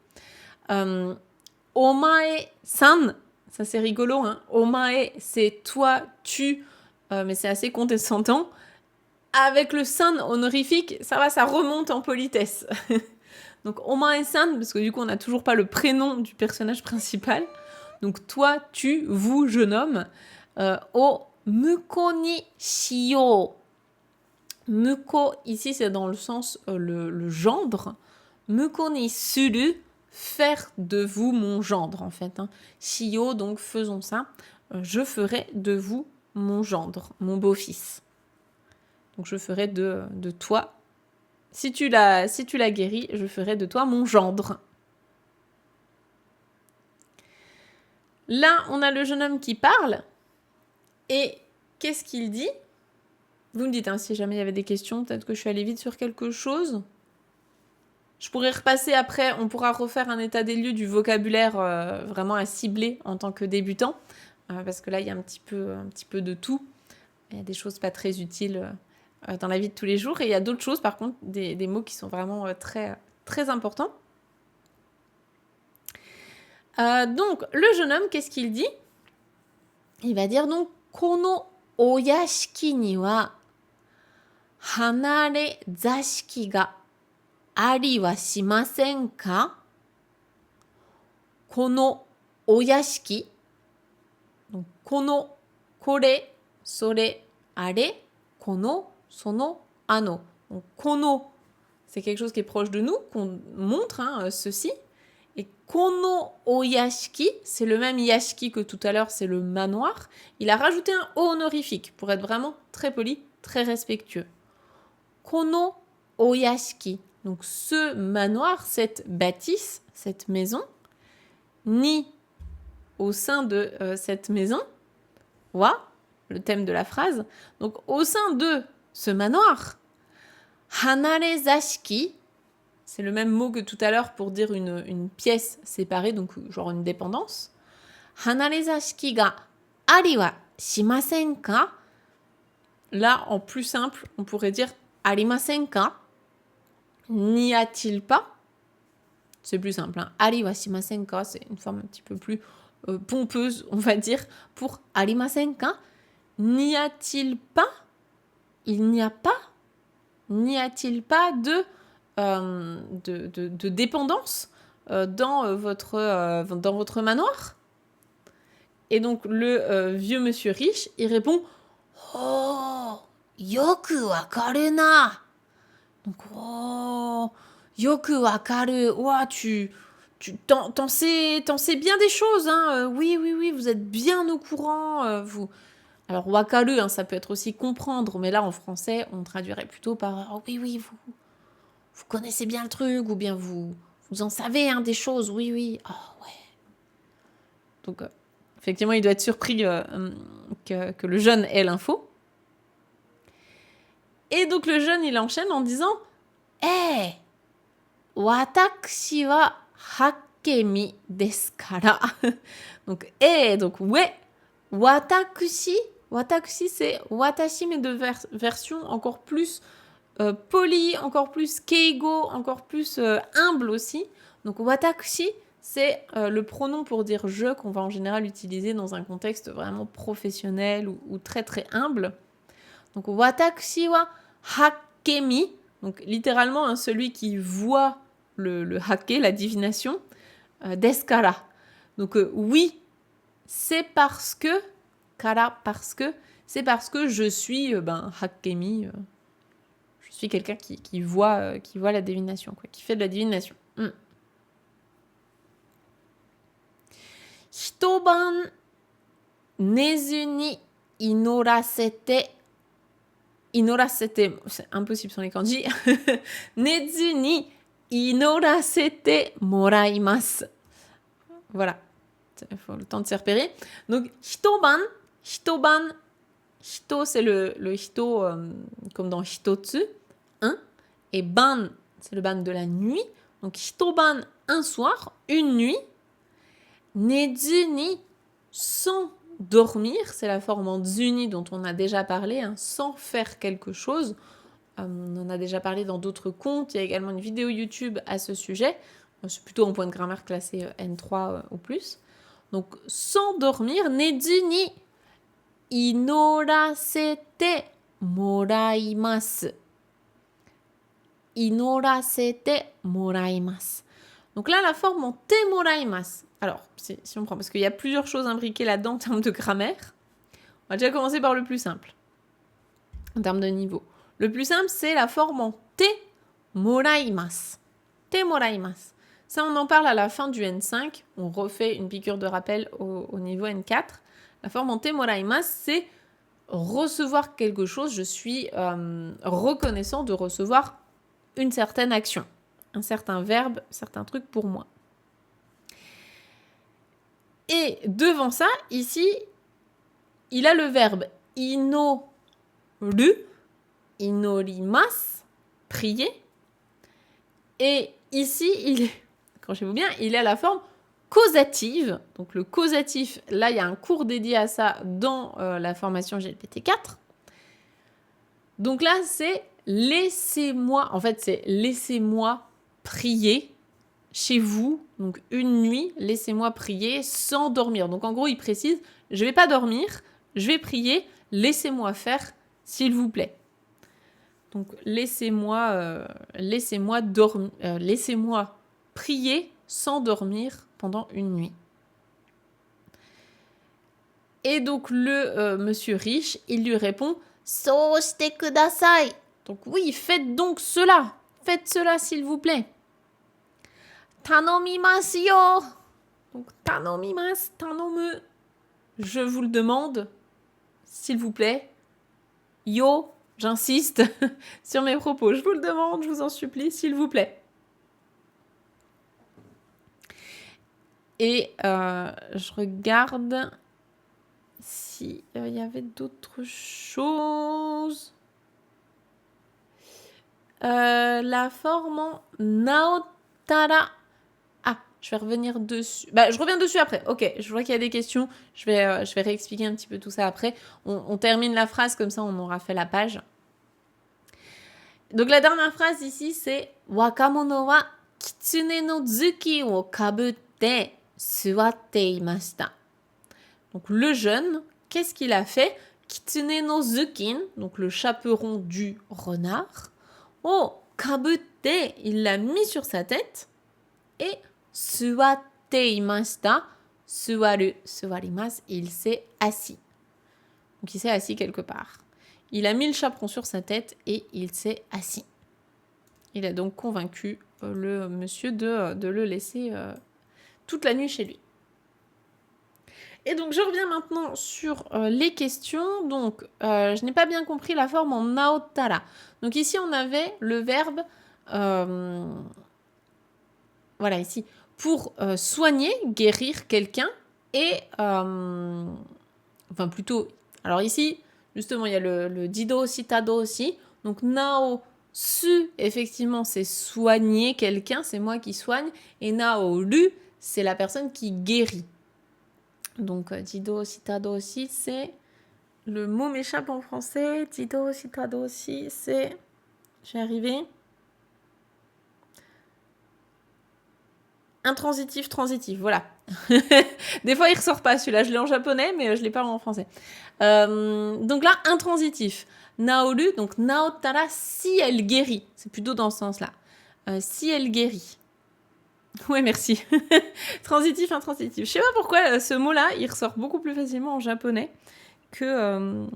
omae-san, ça c'est rigolo, omae, c'est toi, tu, mais c'est assez condescendant. Avec le san honorifique, ça va, ça remonte en politesse. Donc, omae-san, parce que du coup, on n'a toujours pas le prénom du personnage principal. Donc, toi, tu, vous, jeune homme. O muko ni shiyou. Muko, ici, c'est dans le sens le gendre. Muko ni suru, faire de vous mon gendre, en fait. Shiyou, donc, faisons ça. Je ferai de vous mon gendre, mon beau-fils. Donc, je ferai de toi. Si tu l'as guéri, je ferai de toi mon gendre. Là, on a le jeune homme qui parle. Et qu'est-ce qu'il dit ? Vous me dites, si jamais il y avait des questions, peut-être que je suis allée vite sur quelque chose. Je pourrais repasser après, on pourra refaire un état des lieux du vocabulaire vraiment à cibler en tant que débutant. Parce que là, il y a un petit peu de tout. Il y a des choses pas très utiles dans la vie de tous les jours. Et il y a d'autres choses, par contre, des mots qui sont vraiment très, très importants. Donc, le jeune homme, qu'est-ce qu'il dit ? Il va dire donc, kono oyashiki ni wa hanare zashiki ga ari wa shimasen ka ? Kono oyashiki, donc kono, kore, sore, are, kono, sono, ano. Donc, kono, c'est quelque chose qui est proche de nous, qu'on montre, ceci. Et kono oyashiki, c'est le même yashiki que tout à l'heure, c'est le manoir. Il a rajouté un o honorifique pour être vraiment très poli, très respectueux. Kono oyashiki, donc ce manoir, cette bâtisse, cette maison, ni au sein de cette maison, wa, le thème de la phrase, donc au sein de ce manoir, hanare zashiki, c'est le même mot que tout à l'heure pour dire une pièce séparée, donc genre une dépendance. Hanare zashiki ga ari wa shimasen ka? Là, en plus simple, on pourrait dire arimasen ka? N'y a-t-il pas? C'est plus simple. Hein. Ari wa shimasen ka, c'est une forme un petit peu plus pompeuse, on va dire, pour arimasen ka? N'y a-t-il pas? Il n'y a pas? N'y a-t-il pas de dépendance dans votre manoir? Et donc le vieux monsieur riche, il répond Oh, yoku wakaru na. Donc oh, yoku wakaru. Ouah, t'en sais bien des choses, hein. Oui, vous êtes bien au courant, vous. Alors wakaru, hein, ça peut être aussi comprendre, mais là en français, on traduirait plutôt par oh, oui, vous connaissez bien le truc, ou bien vous en savez hein, des choses, oui. Oh ouais. Donc effectivement, il doit être surpris que le jeune ait l'info. Et donc le jeune, il enchaîne en disant watakushi wa hakemi desu kara. Donc ouais, watakushi, c'est watashi, mais de version encore plus polie, encore plus keigo, encore plus humble aussi. Donc watakushi, c'est le pronom pour dire je qu'on va en général utiliser dans un contexte vraiment professionnel ou très très humble. Donc watakushi wa hakemi, donc littéralement hein, celui qui voit le hake, la divination, desu kara. Donc oui, c'est parce que je suis hakemi, je suis quelqu'un qui voit la divination, quoi, qui fait de la divination. Hitoban nezu ni inorasete, c'est impossible sans les kanji. Nezu ni inorasete moraimasu. Voilà. Il faut le temps de s'y repérer. Donc, hitoban, hito, c'est le hito comme dans hitotsu, un, et ban, c'est le ban de la nuit. Donc, hitoban, un soir, une nuit. Nezu ni, sans dormir, c'est la forme en zuni dont on a déjà parlé, hein, sans faire quelque chose. On en a déjà parlé dans d'autres contes. Il y a également une vidéo YouTube à ce sujet. C'est plutôt en point de grammaire classé N3 ou plus. Donc, sans dormir, nezu ni inorasete moraimasu. Inorasete moraimasu. Donc là, la forme en te moraimasu. Alors, si on prend, parce qu'il y a plusieurs choses imbriquées là-dedans en termes de grammaire. On va déjà commencer par le plus simple, en termes de niveau. Le plus simple, c'est la forme en te moraimasu. Te moraimasu. Ça, on en parle à la fin du N5. On refait une piqûre de rappel au niveau N4. La forme en te moraimasu, c'est recevoir quelque chose. Je suis reconnaissant de recevoir une certaine action, un certain verbe, un certain truc pour moi. Et devant ça, ici, il a le verbe inoru, inorimasu, prier. Et ici, accrochez-vous bien, il est à la forme causative. Donc le causatif, là, il y a un cours dédié à ça dans la formation GPT-4. Donc là, c'est laissez-moi, en fait, c'est laissez-moi prier chez vous, donc une nuit, laissez-moi prier sans dormir. Donc en gros, il précise, je ne vais pas dormir, je vais prier, laissez-moi faire, s'il vous plaît. Donc laissez-moi prier sans dormir pendant une nuit. Et donc le monsieur riche, il lui répond « So shite kudasai ». Donc oui, faites donc cela. Faites cela s'il vous plaît. Tanomimasu yo. Donc tanomimasu, tanome. Je vous le demande, s'il vous plaît. Yo, j'insiste sur mes propos. Je vous le demande, je vous en supplie, s'il vous plaît. Et je regarde s'il y avait d'autres choses. La forme en naotara. Ah, Je vais revenir dessus. Bah, je reviens dessus après. Ok, je vois qu'il y a des questions. Je vais réexpliquer un petit peu tout ça après. On termine la phrase, comme ça on aura fait la page. Donc la dernière phrase ici, c'est Wakamono wa kitsune no zuki wo kabutte suwatte imashita. Donc le jeune, qu'est-ce qu'il a fait? Kitsune no zukin, donc le chaperon du renard. Oh, kabutte, il l'a mis sur sa tête. Et suwatte imashita, suwaru, suwarimasu, il s'est assis. Donc il s'est assis quelque part. Il a mis le chaperon sur sa tête et il s'est assis. Il a donc convaincu le monsieur de le laisser toute la nuit chez lui. Et donc je reviens maintenant sur les questions. Donc je n'ai pas bien compris la forme en naotara. Donc ici on avait le verbe, voilà ici, pour soigner, guérir quelqu'un et, enfin plutôt, alors ici justement il y a le dido, citado aussi. Donc nao su, effectivement c'est soigner quelqu'un, c'est moi qui soigne. Et nao lu, c'est la personne qui guérit. Donc, dido, citado aussi, c'est... Le mot m'échappe en français. Dido, citado aussi, c'est... Je vais arriver. Intransitif, transitif, voilà. Des fois, il ressort pas celui-là. Je l'ai en japonais, mais je l'ai pas en français. Donc là, intransitif. Naoru, donc naotara, si elle guérit. C'est plutôt dans ce sens-là. Si elle guérit. Ouais, merci. Transitif, intransitif. Je sais pas pourquoi ce mot-là, il ressort beaucoup plus facilement en japonais qu'en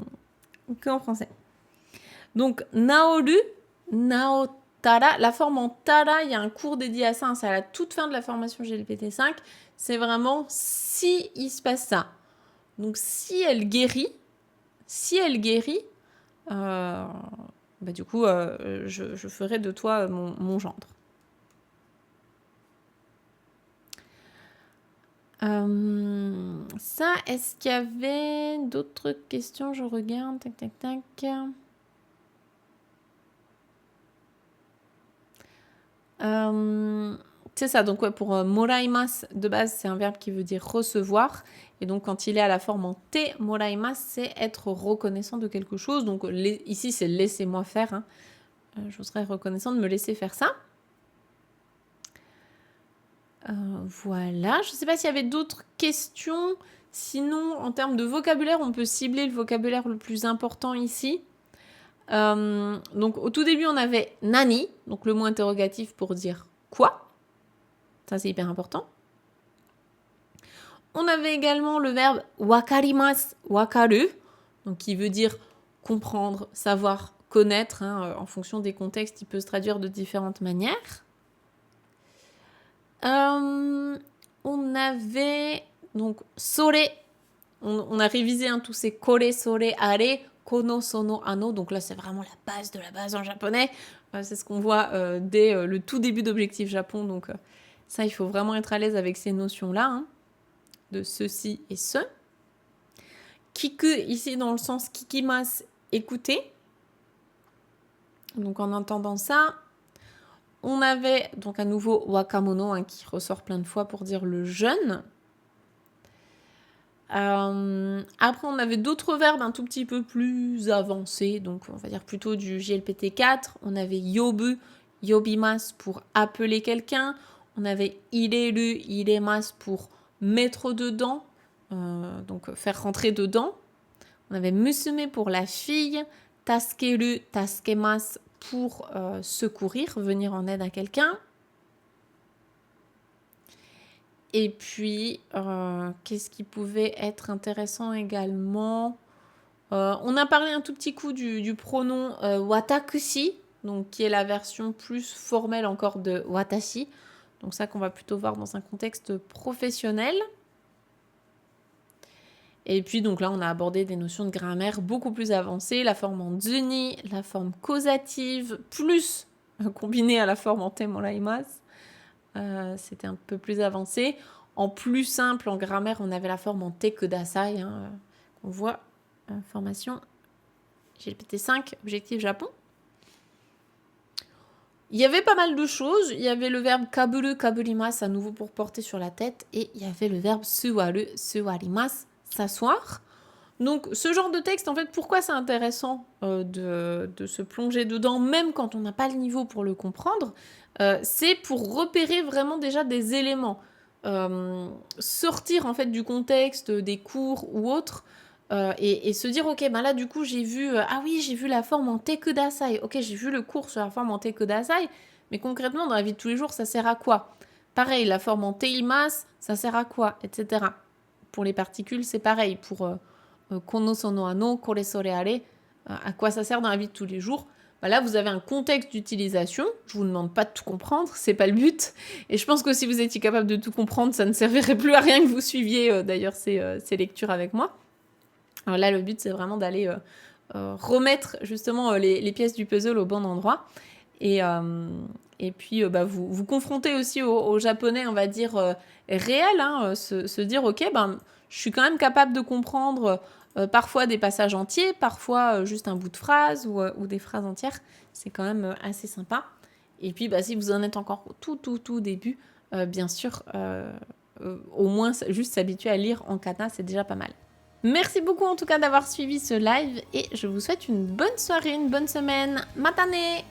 français. Donc, naoru, naotara. La forme en tara, il y a un cours dédié à ça. C'est à la toute fin de la formation GLPT5. C'est vraiment si il se passe ça. Donc, si elle guérit, bah, du coup, je ferai de toi mon gendre. Ça, est-ce qu'il y avait d'autres questions? Je regarde, tac, tac, tac. C'est ça, donc ouais, pour moraimasu, de base, c'est un verbe qui veut dire recevoir. Et donc, quand il est à la forme en te moraimasu, c'est être reconnaissant de quelque chose. Donc, ici, c'est laissez-moi faire. Hein. Je serais reconnaissant de me laisser faire ça. Voilà, je ne sais pas s'il y avait d'autres questions. Sinon, en termes de vocabulaire, on peut cibler le vocabulaire le plus important ici. Donc, au tout début, on avait nani, donc le mot interrogatif pour dire quoi. Ça, c'est hyper important. On avait également le verbe wakarimasu, wakaru, donc qui veut dire comprendre, savoir, connaître. Hein, en fonction des contextes, il peut se traduire de différentes manières. On avait donc sore. On a révisé tous ces kore, sore, are, kono, sono, ano. Donc là, c'est vraiment la base de la base en japonais. C'est ce qu'on voit dès le tout début d'Objectif Japon. Donc ça, il faut vraiment être à l'aise avec ces notions-là, hein, de ceci et ce. Kiku, ici dans le sens kikimasu, écouter. Donc en entendant ça, on avait donc à nouveau wakamono, hein, qui ressort plein de fois pour dire le jeune. Après, on avait d'autres verbes un tout petit peu plus avancés, donc on va dire plutôt du JLPT4. On avait yobu, yobimasu pour appeler quelqu'un. On avait ireru, iremasu pour mettre dedans, donc faire rentrer dedans. On avait musume pour la fille, taskeru, taskemasu pour secourir, venir en aide à quelqu'un. Et puis, qu'est-ce qui pouvait être intéressant également? On a parlé un tout petit coup du pronom watakushi, donc qui est la version plus formelle encore de watashi. Donc ça qu'on va plutôt voir dans un contexte professionnel. Et puis donc là, on a abordé des notions de grammaire beaucoup plus avancées, la forme en zuni, la forme causative, plus combinée à la forme en te moraimasu. C'était un peu plus avancé. En plus simple, en grammaire, on avait la forme en te kudasai, hein, qu'on voit, formation GLPT5, Objectif Japon. Il y avait pas mal de choses. Il y avait le verbe kaburu, kaburimasu, à nouveau pour porter sur la tête. Et il y avait le verbe suwaru, suwarimasu, s'asseoir. Donc, ce genre de texte, en fait, pourquoi c'est intéressant de se plonger dedans, même quand on n'a pas le niveau pour le comprendre, c'est pour repérer vraiment déjà des éléments. Sortir, en fait, du contexte des cours ou autres, et se dire, ok, ben là, du coup, j'ai vu, ah oui, j'ai vu la forme en te kudasai. Ok, j'ai vu le cours sur la forme en te kudasai, mais concrètement, dans la vie de tous les jours, ça sert à quoi? Pareil, la forme en te imasu, ça sert à quoi? Etc. Pour les particules, c'est pareil. Pour kono sono ano, kore sore are, à quoi ça sert dans la vie de tous les jours. Bah là, vous avez un contexte d'utilisation. Je vous demande pas de tout comprendre, c'est pas le but. Et je pense que si vous étiez capable de tout comprendre, ça ne servirait plus à rien que vous suiviez d'ailleurs ces lectures avec moi. Alors là, le but, c'est vraiment d'aller remettre justement les pièces du puzzle au bon endroit. Et puis, vous confronter aussi au japonais, on va dire, réel, hein, se dire, ok, ben, je suis quand même capable de comprendre parfois des passages entiers, parfois juste un bout de phrase ou des phrases entières. C'est quand même assez sympa. Et puis, si vous en êtes encore au tout début, bien sûr, au moins juste s'habituer à lire en kana, c'est déjà pas mal. Merci beaucoup en tout cas d'avoir suivi ce live et je vous souhaite une bonne soirée, une bonne semaine. Matane!